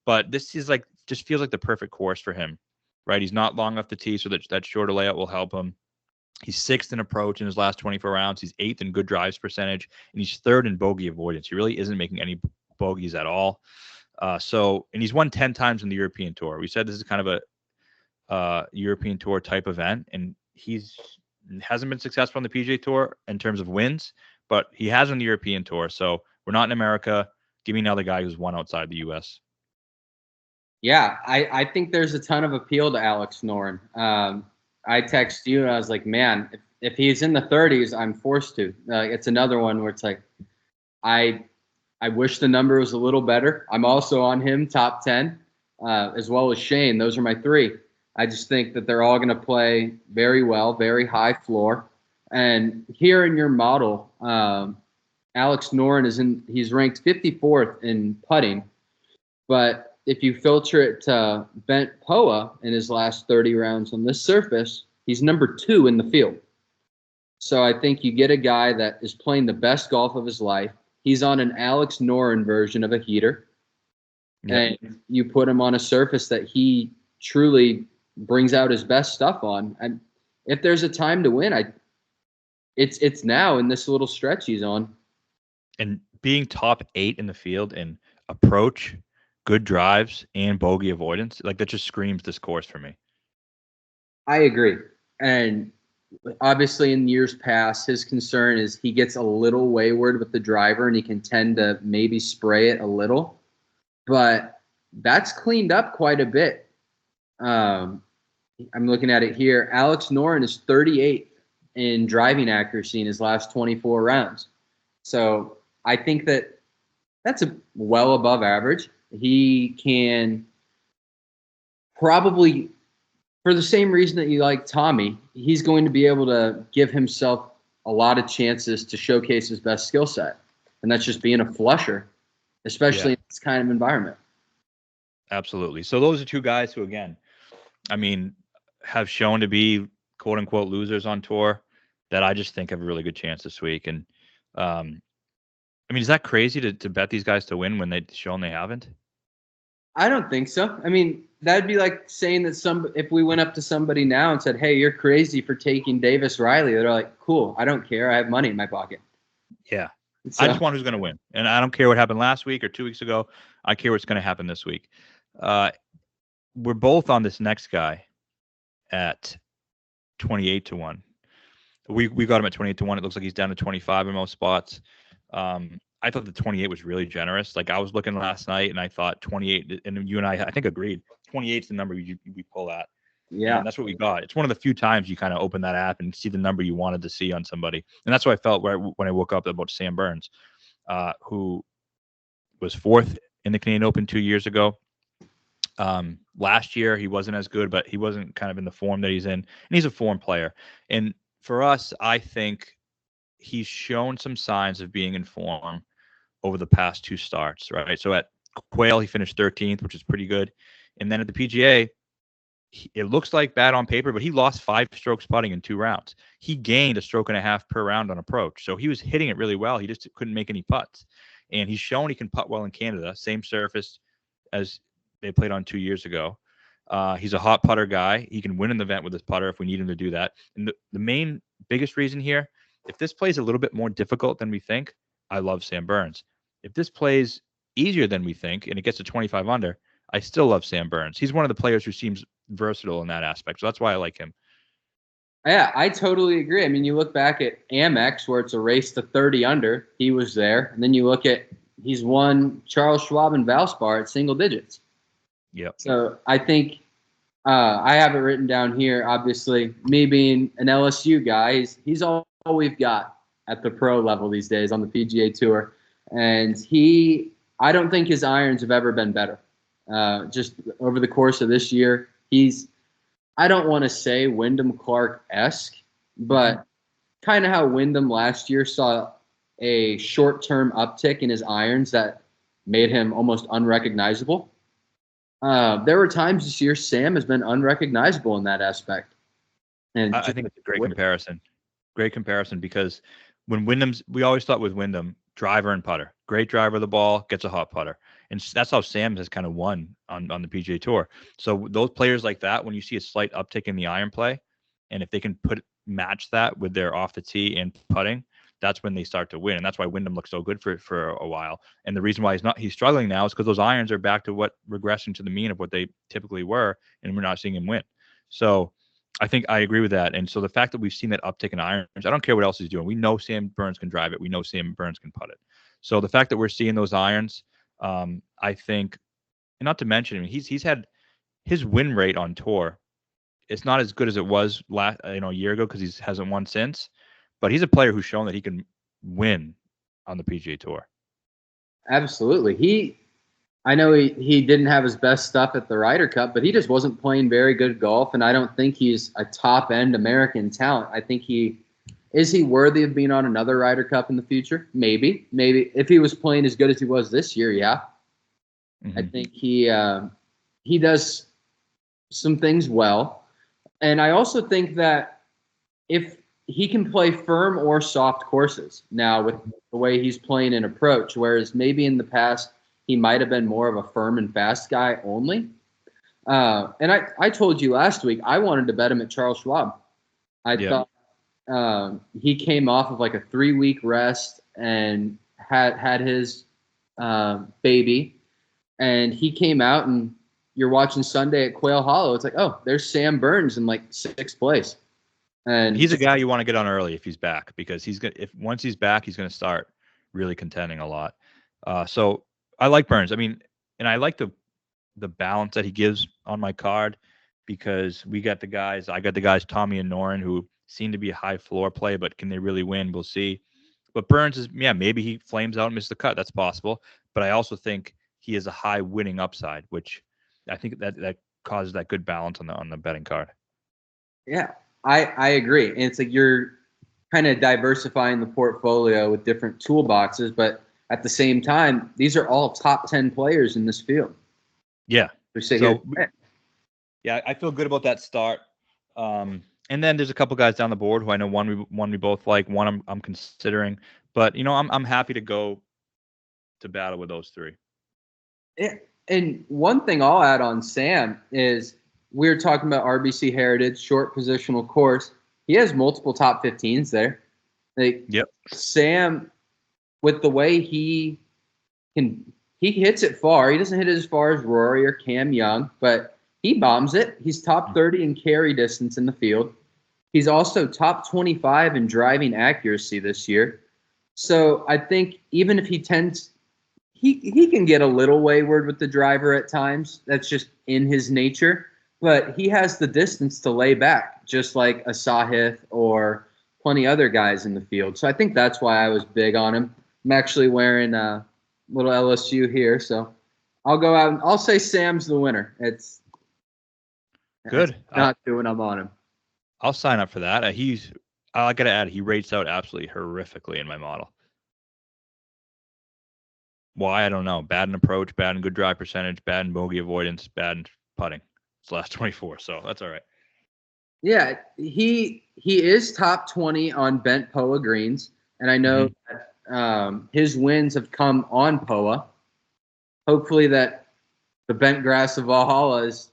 But this is just feels like the perfect course for him, right? He's not long off the tee, so that shorter layout will help him. He's 6th in approach in his last 24 rounds. He's 8th in good drives percentage, and he's 3rd in bogey avoidance. He really isn't making any bogeys at all. And he's won 10 times in the European Tour. We said this is kind of a European Tour type event, and hasn't been successful on the PGA Tour in terms of wins, but he has on the European Tour. So we're not in America. Give me another guy who's won outside the U.S. Yeah, I think there's a ton of appeal to Alex Noren. I text you and I was like, man, if he's in the 30s, I'm forced to. It's another one where it's like, I wish the number was a little better. I'm also on him, top 10, as well as Shane. Those are my 3. I just think that they're all going to play very well, very high floor. And here in your model, Alex Noren he's ranked 54th in putting, but if you filter it to Bent Poa in his last 30 rounds on this surface, he's number 2 in the field. So I think you get a guy that is playing the best golf of his life. He's on an Alex Noren version of a heater. Yep. And you put him on a surface that he truly brings out his best stuff on. And if there's a time to win, it's now in this little stretch he's on. And being top 8 in the field in approach, good drives, and bogey avoidance, that just screams this course for me. I agree. And obviously in years past, his concern is he gets a little wayward with the driver and he can tend to maybe spray it a little. But that's cleaned up quite a bit. I'm looking at it here. Alex Noren is 38th in driving accuracy in his last 24 rounds. So I think that's well above average. He can probably, for the same reason that you like Tommy, he's going to be able to give himself a lot of chances to showcase his best skill set. And that's just being a flusher, especially in this kind of environment. Absolutely. So those are 2 guys who, again, I mean, have shown to be quote unquote losers on tour that I just think have a really good chance this week. And I mean, is that crazy to bet these guys to win when they've shown they haven't? I don't think so. I mean, that'd be like saying that if we went up to somebody now and said, hey, you're crazy for taking Davis Riley, they're like, cool, I don't care. I have money in my pocket. Yeah. So, I just want who's going to win. And I don't care what happened last week or 2 weeks ago. I care what's going to happen this week. We're both on this next guy at 28-1. We got him at 28-1. It looks like he's down to 25 in most spots. I thought the 28 was really generous. I was looking last night and I thought 28, and you and I think agreed. 28 is the number we pull at. Yeah. And that's what we got. It's one of the few times you kind of open that app and see the number you wanted to see on somebody. And that's what I felt when I woke up about Sam Burns, who was 4th in the Canadian Open 2 years ago. Last year, he wasn't as good, but he wasn't kind of in the form that he's in. And he's a form player. And for us, I think he's shown some signs of being in form over the past 2 starts, right? So at Quail, he finished 13th, which is pretty good. And then at the PGA, it looks like bad on paper, but he lost 5 strokes putting in 2 rounds. He gained a stroke and a half per round on approach. So he was hitting it really well. He just couldn't make any putts. And he's shown he can putt well in Canada, same surface as they played on 2 years ago. He's a hot putter guy. He can win an event with his putter if we need him to do that. And the biggest reason here, if this plays a little bit more difficult than we think, I love Sam Burns. If this plays easier than we think and it gets to 25 under, I still love Sam Burns. He's one of the players who seems versatile in that aspect. So that's why I like him. Yeah, I totally agree. I mean, you look back at Amex where it's a race to 30 under. He was there. And then you look at he's won Charles Schwab and Valspar at single digits. Yep. So I think I have it written down here. Obviously, me being an LSU guy, he's all we've got at the pro level these days on the PGA Tour. And I don't think his irons have ever been better. Just over the course of this year, I don't want to say Wyndham Clark-esque, but kind of how Wyndham last year saw a short-term uptick in his irons that made him almost unrecognizable. There were times this year Sam has been unrecognizable in that aspect. And I think it's a great comparison. Great comparison because when we always thought with Wyndham, driver and putter. Great driver of the ball, gets a hot putter. And that's how Sam has kind of won on the PGA Tour. So those players like that, when you see a slight uptick in the iron play, and if they can match that with their off the tee and putting, that's when they start to win. And that's why Wyndham looks so good for a while. And the reason why he's struggling now is because those irons are back to regressing to the mean of what they typically were, and we're not seeing him win. So I think I agree with that. And so the fact that we've seen that uptick in irons, I don't care what else he's doing. We know Sam Burns can drive it. We know Sam Burns can putt it. So the fact that we're seeing those irons, I think, and not to mention, I mean, he's had his win rate on tour. It's not as good as it was a year ago because he hasn't won since. But he's a player who's shown that he can win on the PGA Tour. Absolutely. I know he didn't have his best stuff at the Ryder Cup, but he just wasn't playing very good golf, and I don't think he's a top-end American talent. I think is he worthy of being on another Ryder Cup in the future? Maybe. If he was playing as good as he was this year, yeah. I think he does some things well. And I also think that if he can play firm or soft courses now with the way he's playing in approach, whereas maybe in the past he might have been more of a firm and fast guy only. And I told you last week I wanted to bet him at Charles Schwab. I thought he came off of like a 3-week rest and had his baby, and he came out, and you're watching Sunday at Quail Hollow. It's like, oh, there's Sam Burns in like 6th place. And he's a guy you want to get on early if he's back, because once he's back, he's going to start really contending a lot. So I like Burns. I mean, and I like the balance that he gives on my card, because I got the guys Tommy and Noren, who seem to be a high floor play, but can they really win? We'll see. But Burns is, maybe he flames out and misses the cut. That's possible. But I also think he has a high winning upside, which I think that causes that good balance on the betting card. Yeah, I agree. And it's like you're kind of diversifying the portfolio with different toolboxes, but at the same time, these are all top 10 players in this field. Yeah. Yeah, I feel good about that start. And then there's a couple guys down the board who I know one we both like, one I'm considering, but I'm happy to go to battle with those three. Yeah, and one thing I'll add on Sam is we were talking about RBC Heritage, short positional course. He has multiple top 15s there. Sam, with the way he hits it far. He doesn't hit it as far as Rory or Cam Young, but he bombs it. He's top 30 in carry distance in the field. He's also top 25 in driving accuracy this year. So I think even if he can get a little wayward with the driver at times. That's just in his nature. But he has the distance to lay back, just like a Sahith or plenty other guys in the field. So I think that's why I was big on him. I'm actually wearing a little LSU here, so I'll go out and I'll say Sam's the winner. It's good. Not doing I'm on him. I'll sign up for that. I got to add, he rates out absolutely horrifically in my model. Why? I don't know. Bad in approach, bad in good drive percentage, bad in bogey avoidance, bad in putting. It's last 24, so that's all right. Yeah, he is top 20 on bent POA greens, and I know that his wins have come on POA. Hopefully that the bent grass of Valhalla is,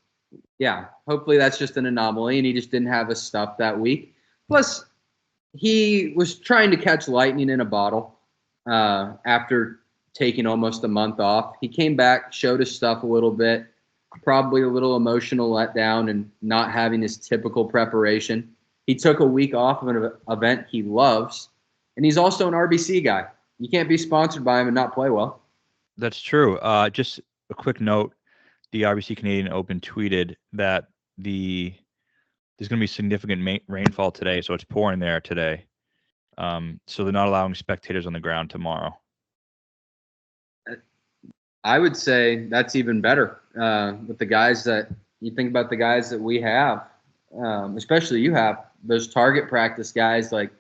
hopefully that's just an anomaly, and he just didn't have his stuff that week. Plus, he was trying to catch lightning in a bottle after taking almost a month off. He came back, showed his stuff a little bit, probably a little emotional letdown and not having his typical preparation. He took a week off of an event he loves, and he's also an RBC guy. You can't be sponsored by him and not play well. That's true. Just a quick note, the RBC Canadian Open tweeted that there's going to be significant rainfall today, so it's pouring there today. So they're not allowing spectators on the ground tomorrow. I would say that's even better with the guys that you think about the guys that we have. especially you have those target practice guys like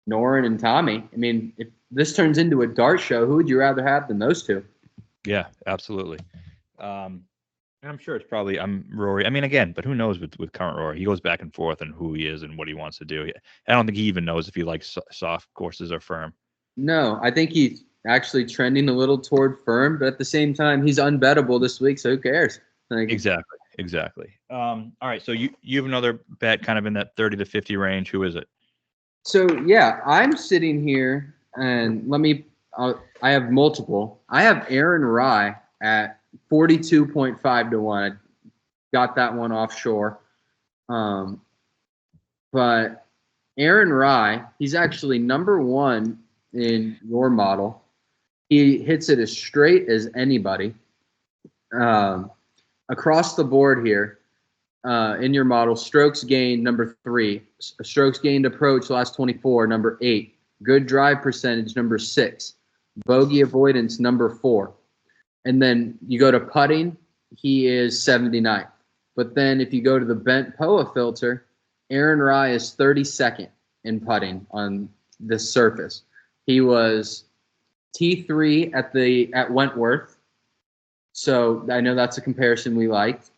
Noren and Tommy. I mean, if this turns into a dart show, who would you rather have than those two? Yeah, absolutely. And I'm sure it's probably Rory. I mean, again, but who knows with current Rory? He goes back and forth on who he is and what he wants to do. I don't think he even knows if he likes soft courses or firm. No, I think he's actually trending a little toward firm, but at the same time, he's unbettable this week, so who cares? Like, Exactly. All right, so you have another bet kind of in that 30 to 50 range. Who is it? So yeah, I'm sitting here, and I have multiple. I have Aaron Rye at 42.5 to 1. I got that one offshore. But Aaron Rye, he's actually number 1 in your model. He hits it as straight as anybody. Across the board here, in your model, strokes gained, number 3. Strokes gained approach, last 24, number 8. Good drive percentage, number 6. Bogey avoidance, number 4. And then you go to putting, he is 79. But then if you go to the bent POA filter, Aaron Rye is 32nd in putting on this surface. He was T3 at Wentworth. So I know that's a comparison we liked.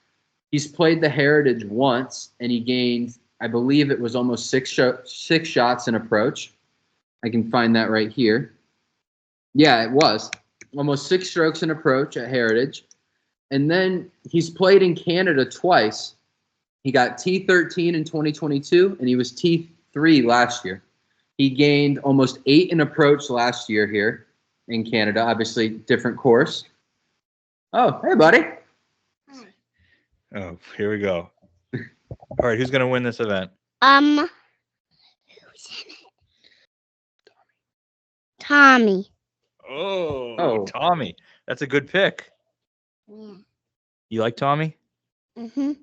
He's played the Heritage once, and he gained, I believe it was almost six shots in approach. I can find that right here. Yeah, it was. Almost 6 strokes in approach at Heritage. And then he's played in Canada twice. He got T13 in 2022, and he was T3 last year. He gained almost 8 in approach last year here in Canada. Obviously, different course. Oh, hey, buddy. Oh, here we go. All right, who's going to win this event? Who's in it? Tommy. Oh, Tommy. That's a good pick. Yeah. You like Tommy? Mm-hmm.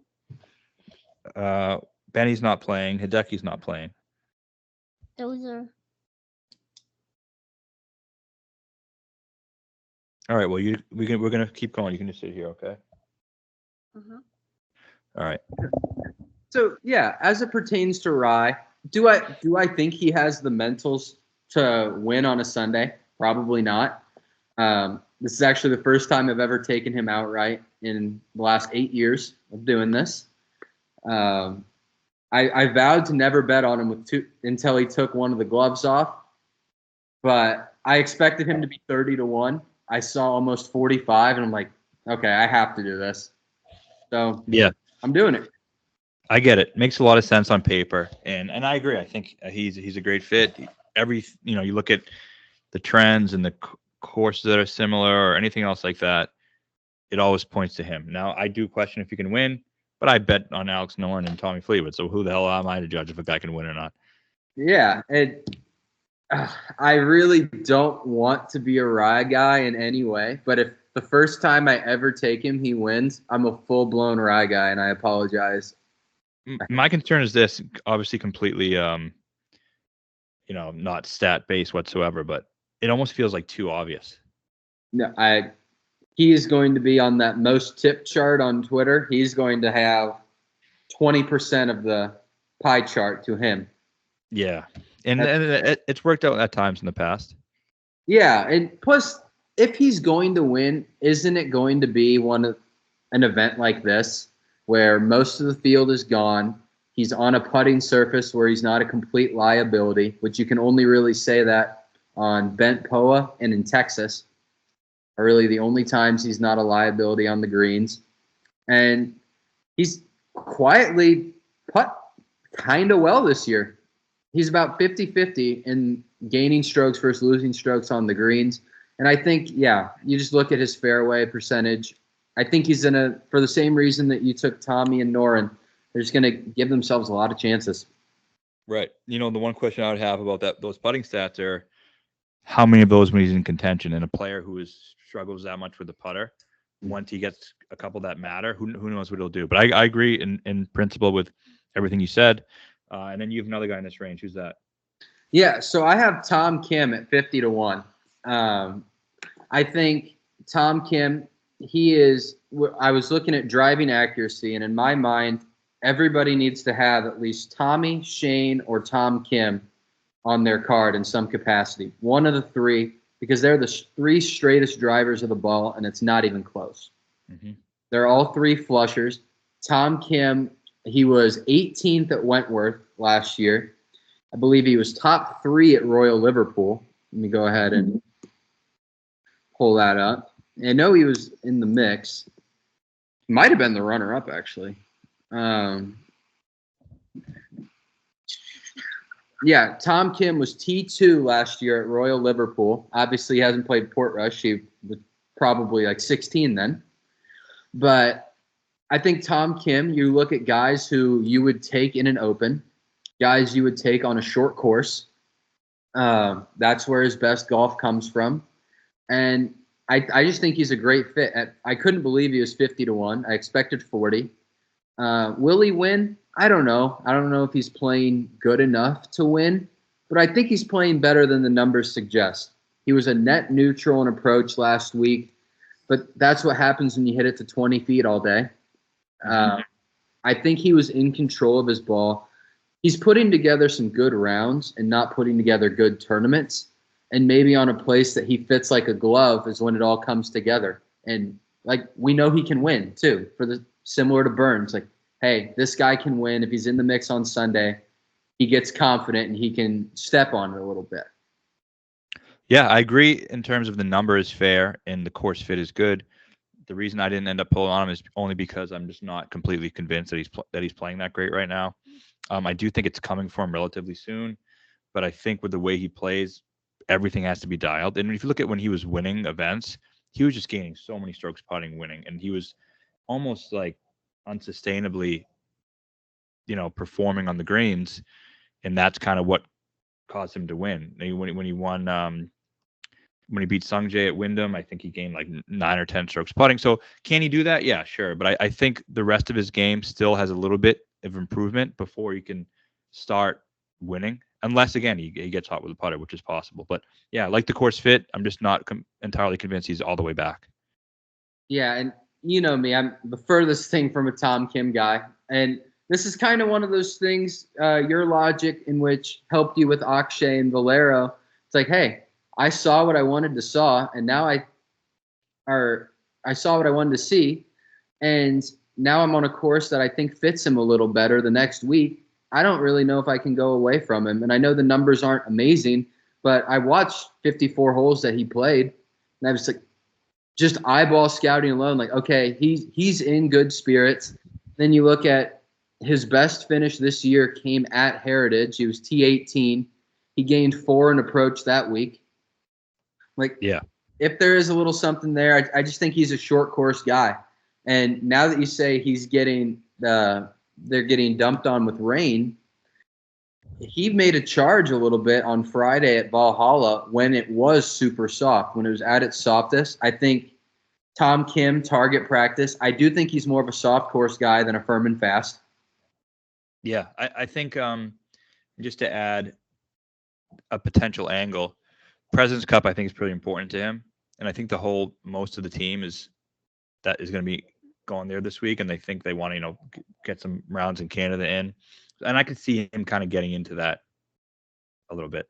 Benny's not playing. Hideki's not playing. Those are. All right. Well, we're gonna keep going. You can just sit here, okay? Uh-huh. All right. So yeah, as it pertains to Rye, do I think he has the mentals to win on a Sunday? Probably not. This is actually the first time I've ever taken him outright in the last 8 years of doing this. I vowed to never bet on him until he took one of the gloves off, but I expected him to be 30 to 1. I saw almost 45, and I'm like, okay, I have to do this. So yeah, I'm doing it. I get it. Makes a lot of sense on paper, and I agree. I think he's a great fit. You look at the trends and the courses that are similar or anything else like that, it always points to him. Now, I do question if he can win, but I bet on Alex Noren and Tommy Fleetwood. So who the hell am I to judge if a guy can win or not? Yeah, I really don't want to be a Rye guy in any way, but if the first time I ever take him, he wins, I'm a full-blown Rye guy, and I apologize. My concern is this, obviously completely, not stat-based whatsoever, but it almost feels like too obvious. No, he is going to be on that most tip chart on Twitter. He's going to have 20% of the pie chart to him. Yeah, and it's worked out at times in the past. Yeah, and plus, if he's going to win, isn't it going to be an event like this where most of the field is gone? He's on a putting surface where he's not a complete liability, which you can only really say that on bent POA and in Texas are really the only times he's not a liability on the greens. And he's quietly putt kind of well this year. He's about 50-50 in gaining strokes versus losing strokes on the greens. And I think, yeah, you just look at his fairway percentage. I think he's for the same reason that you took Tommy and Noren, they're just going to give themselves a lot of chances. Right. The one question I would have about those putting stats are how many of those when he's in contention, and a player who struggles that much with the putter, once he gets a couple that matter, who knows what he'll do. But I agree in principle with everything you said. And then you have another guy in this range. Who's that? Yeah, so I have Tom Kim at 50 to 1. I think Tom Kim, he is – I was looking at driving accuracy, and in my mind, everybody needs to have at least Tommy, Shane, or Tom Kim on their card in some capacity. One of the three, because they're the three straightest drivers of the ball, and it's not even close. Mm-hmm. They're all three flushers. Tom Kim, he was 18th at Wentworth last year. I believe he was top 3 at Royal Liverpool. Let me go ahead and pull that up. I know he was in the mix. Might have been the runner-up, actually. Yeah, Tom Kim was T2 last year at Royal Liverpool. Obviously, he hasn't played Portrush. He was probably like 16 then. But I think Tom Kim, you look at guys who you would take in an Open, guys you would take on a short course. That's where his best golf comes from. And I just think he's a great fit. I couldn't believe he was 50-1. I expected 40. Will he win? I don't know. I don't know if he's playing good enough to win, but I think he's playing better than the numbers suggest. He was a net neutral in approach last week, but that's what happens when you hit it to 20 feet all day. I think he was in control of his ball. He's putting together some good rounds and not putting together good tournaments. And maybe on a place that he fits like a glove is when it all comes together. And like we know he can win too. Similar to Burns, like, hey, this guy can win if he's in the mix on Sunday. He gets confident and he can step on it a little bit. Yeah, I agree in terms of the number is fair and the course fit is good. The reason I didn't end up pulling on him is only because I'm just not completely convinced that he's playing that great right now. I do think it's coming for him relatively soon, but I think with the way he plays, everything has to be dialed. And if you look at when he was winning events, he was just gaining so many strokes putting, winning, and he was almost like unsustainably, performing on the greens, and that's kind of what caused him to win. When he won, when he beat Sungjae at Wyndham, I think he gained like 9 or 10 strokes putting. So can he do that? Yeah, sure. But I think the rest of his game still has a little bit of improvement before he can start winning. Unless, again, he gets hot with a putter, which is possible. But, yeah, like the course fit, I'm just not entirely convinced he's all the way back. Yeah, and you know me. I'm the furthest thing from a Tom Kim guy. And this is kind of one of those things, your logic in which helped you with Akshay and Valero. It's like, hey, I saw what I wanted to saw, and now I saw what I wanted to see, and now I'm on a course that I think fits him a little better the next week. I don't really know if I can go away from him, and I know the numbers aren't amazing, but I watched 54 holes that he played, and I was like, just eyeball scouting alone, like, okay, he's in good spirits. Then you look at his best finish this year came at Heritage. He was T18. He gained 4 in approach that week. Like, yeah, if there is a little something there, I just think he's a short course guy. And now that you say they're getting dumped on with rain, he made a charge a little bit on Friday at Valhalla when it was super soft, when it was at its softest. I think Tom Kim, target practice, I do think he's more of a soft course guy than a firm and fast. Yeah, I think just to add a potential angle, President's Cup, I think, is pretty important to him. And I think most of the team is going to be going there this week, and they think they want to, get some rounds in Canada in. And I could see him kind of getting into that a little bit.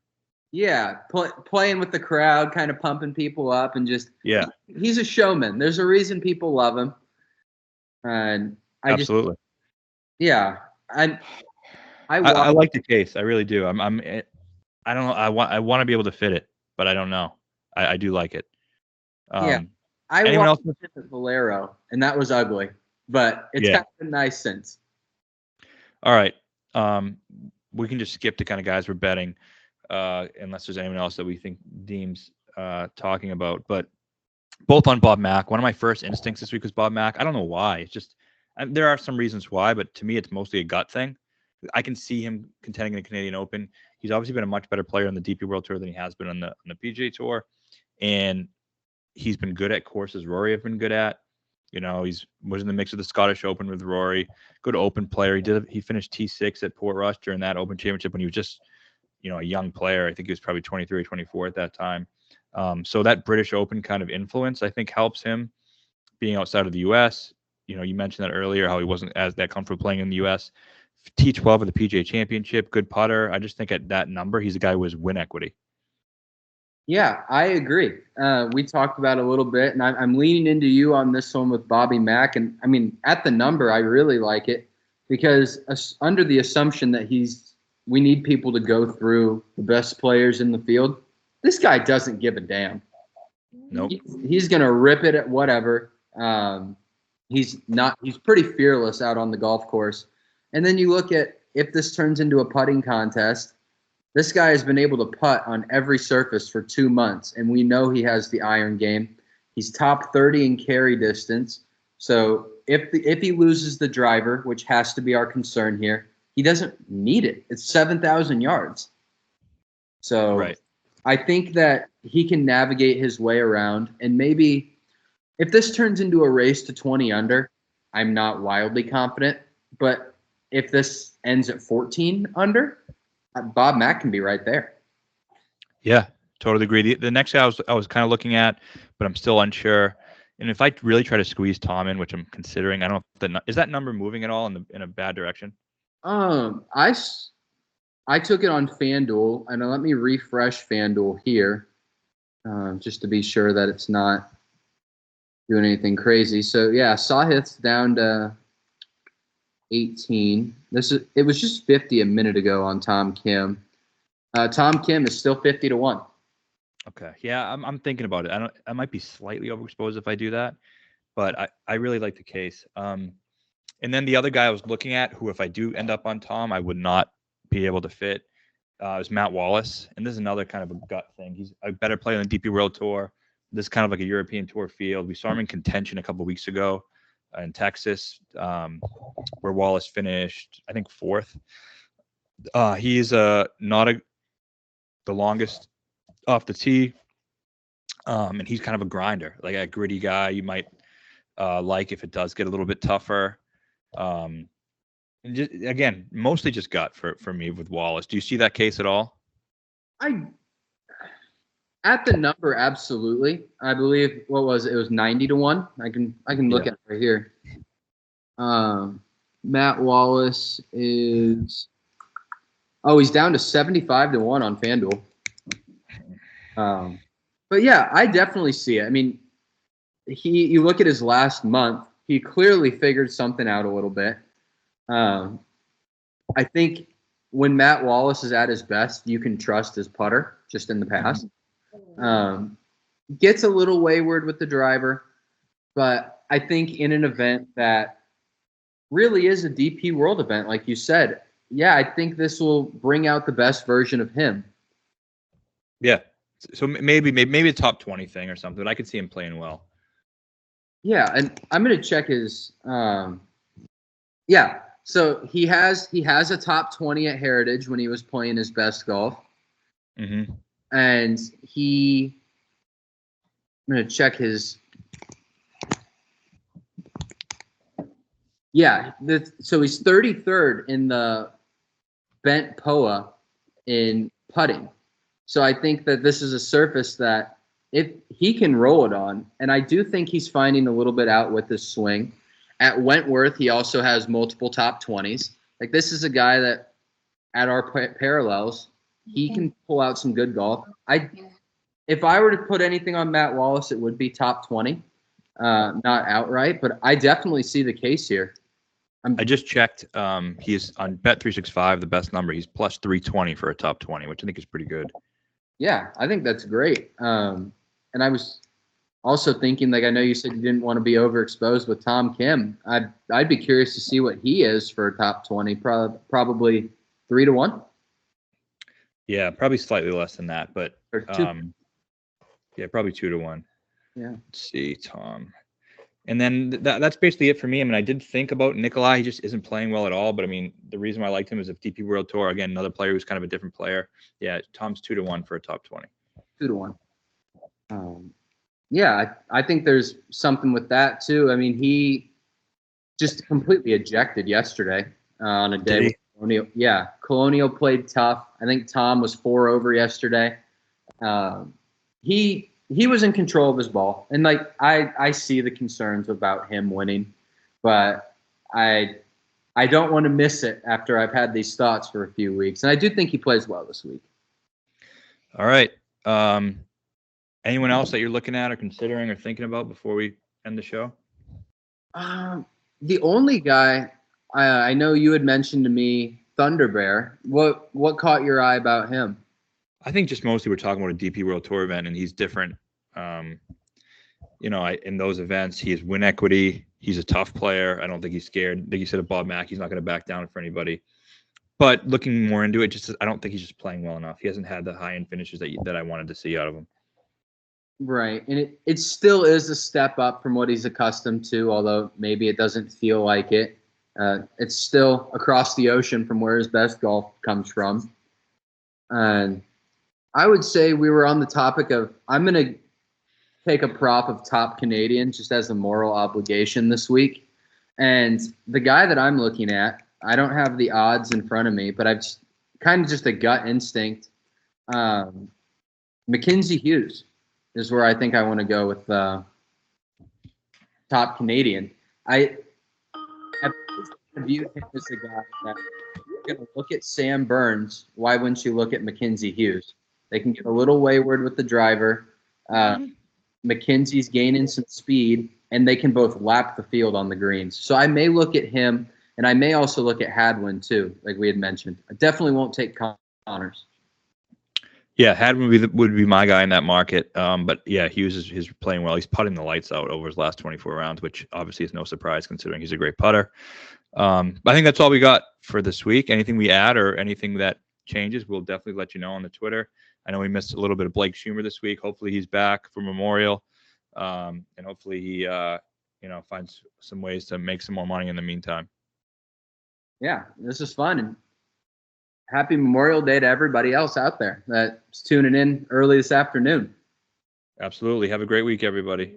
Yeah, playing with the crowd, kind of pumping people up, and just he's a showman. There's a reason people love him, and Absolutely. I like the case. I really do. I don't know. I want to be able to fit it, but I don't know. I do like it. I watched it at Valero, and that was ugly, but it's kind of been nice since. All right. We can just skip to kind of guys we're betting, unless there's anyone else that we think deems talking about. But both on Bob Mack. One of my first instincts this week was Bob Mack. I don't know why. It's just there are some reasons why, but to me, it's mostly a gut thing. I can see him contending in the Canadian Open. He's obviously been a much better player on the DP World Tour than he has been on the PGA Tour, and he's been good at courses Rory have been good at. Was in the mix of the Scottish Open with Rory. Good Open player. He finished T6 at Portrush during that Open Championship when he was just, a young player. I think he was probably 23 or 24 at that time. So that British Open kind of influence, I think, helps him being outside of the U.S. You mentioned that earlier, how he wasn't as that comfortable playing in the U.S. T12 of the PGA Championship, good putter. I just think at that number, he's a guy who has win equity. Yeah, I agree. We talked about it a little bit, and I'm leaning into you on this one with Bobby Mack. And I mean, at the number, I really like it because under the assumption that we need people to go through the best players in the field, this guy doesn't give a damn. Nope. He's going to rip it at whatever. He's pretty fearless out on the golf course. And then you look at if this turns into a putting contest, this guy has been able to putt on every surface for 2 months, and we know he has the iron game. He's top 30 in carry distance. So if he loses the driver, which has to be our concern here, he doesn't need it. It's 7,000 yards. So right. I think that he can navigate his way around, and maybe if this turns into a race to 20 under, I'm not wildly confident. But if this ends at 14 under, Bob Mack can be right there. Yeah, totally agree. The next guy I was kind of looking at, but I'm still unsure. And if I really try to squeeze Tom in, which I'm considering, I don't know is that number moving at all in a bad direction? I took it on FanDuel, and let me refresh FanDuel here, just to be sure that it's not doing anything crazy. So yeah, Sahith's down to 18. It was just 50 a minute ago on Tom Kim. Tom Kim is still 50 to 1. Okay. Yeah, I'm thinking about it. I might be slightly overexposed if I do that, but I really like the case. And then the other guy I was looking at, who if I do end up on Tom, I would not be able to fit, is Matt Wallace. And this is another kind of a gut thing. He's a better player than DP World Tour. This is kind of like a European Tour field. We saw him in contention a couple of weeks ago in Texas, where Wallace finished, I think, 4th. He's not the longest off the tee, and he's kind of a grinder, like a gritty guy. You might like if it does get a little bit tougher. And just, again, mostly just gut for me with Wallace. Do you see that case at all? At the number, absolutely. I believe it was 90 to 1. I can look at it right here. Matt Wallace is he's down to 75 to 1 on FanDuel. But yeah, I definitely see it. I mean, you look at his last month, he clearly figured something out a little bit. I think when Matt Wallace is at his best, you can trust his putter just in the past. Gets a little wayward with the driver, but I think in an event that really is a DP World event, like you said, yeah, I think this will bring out the best version of him. Yeah. So maybe a top 20 thing or something. I could see him playing well. Yeah, and I'm going to check his so he has a top 20 at Heritage when he was playing his best golf. Mm-hmm. And I'm going to check his. Yeah, so he's 33rd in the Bent POA in putting. So I think that this is a surface that if he can roll it on, and I do think he's finding a little bit out with his swing. At Wentworth, he also has multiple top 20s. Like, this is a guy that at our parallels, he can pull out some good golf. If I were to put anything on Matt Wallace, it would be top 20, not outright, but I definitely see the case here. I just checked. He's on Bet365, the best number. He's plus 320 for a top 20, which I think is pretty good. Yeah, I think that's great. And I was also thinking, like, I know you said you didn't want to be overexposed with Tom Kim. I'd be curious to see what he is for a top 20, probably 3 to 1. Yeah, probably slightly less than that, but yeah, probably 2 to 1. Yeah. Let's see, Tom. And then that's basically it for me. I mean, I did think about Nikolai. He just isn't playing well at all. But I mean, the reason why I liked him is if DP World Tour, again, another player who's kind of a different player. Yeah, Tom's 2 to 1 for a top 20. 2 to 1. Yeah, I think there's something with that too. I mean, he just completely ejected yesterday on a day with Colonial. Yeah, Colonial played tough. I think Tom was 4 over yesterday. He was in control of his ball, and like I see the concerns about him winning, but I don't want to miss it after I've had these thoughts for a few weeks. And I do think he plays well this week. All right. Anyone else that you're looking at or considering or thinking about before we end the show? The only guy I know you had mentioned to me, Thunder Bear. What caught your eye about him? I think just mostly we're talking about a DP World Tour event, and he's different. In those events, he has win equity. He's a tough player. I don't think he's scared. Like you said of Bob Mack, he's not going to back down for anybody. But looking more into it, I don't think he's just playing well enough. He hasn't had the high-end finishes that I wanted to see out of him. Right, and it still is a step up from what he's accustomed to, although maybe it doesn't feel like it. It's still across the ocean from where his best golf comes from. And I would say we were on the topic of, I'm going to take a prop of top Canadian just as a moral obligation this week. And the guy that I'm looking at, I don't have the odds in front of me, but I've kind of just a gut instinct. Mackenzie Hughes is where I think I want to go with top Canadian. I have viewed him as a guy that you're going to look at Sam Burns. Why wouldn't you look at Mackenzie Hughes? They can get a little wayward with the driver. Mackenzie's gaining some speed, and they can both lap the field on the greens. So I may look at him, and I may also look at Hadwin too, like we had mentioned. I definitely won't take Connors. Yeah, Hadwin would be my guy in that market. But yeah, Hughes is playing well. He's putting the lights out over his last 24 rounds, which obviously is no surprise considering he's a great putter. I think that's all we got for this week. Anything we add or anything that changes, we'll definitely let you know on the Twitter. I know we missed a little bit of Blake Schumer this week. Hopefully he's back for Memorial, and hopefully he finds some ways to make some more money in the meantime. Yeah, this is fun, and happy Memorial Day to everybody else out there that's tuning in early this afternoon. Absolutely. Have a great week, everybody.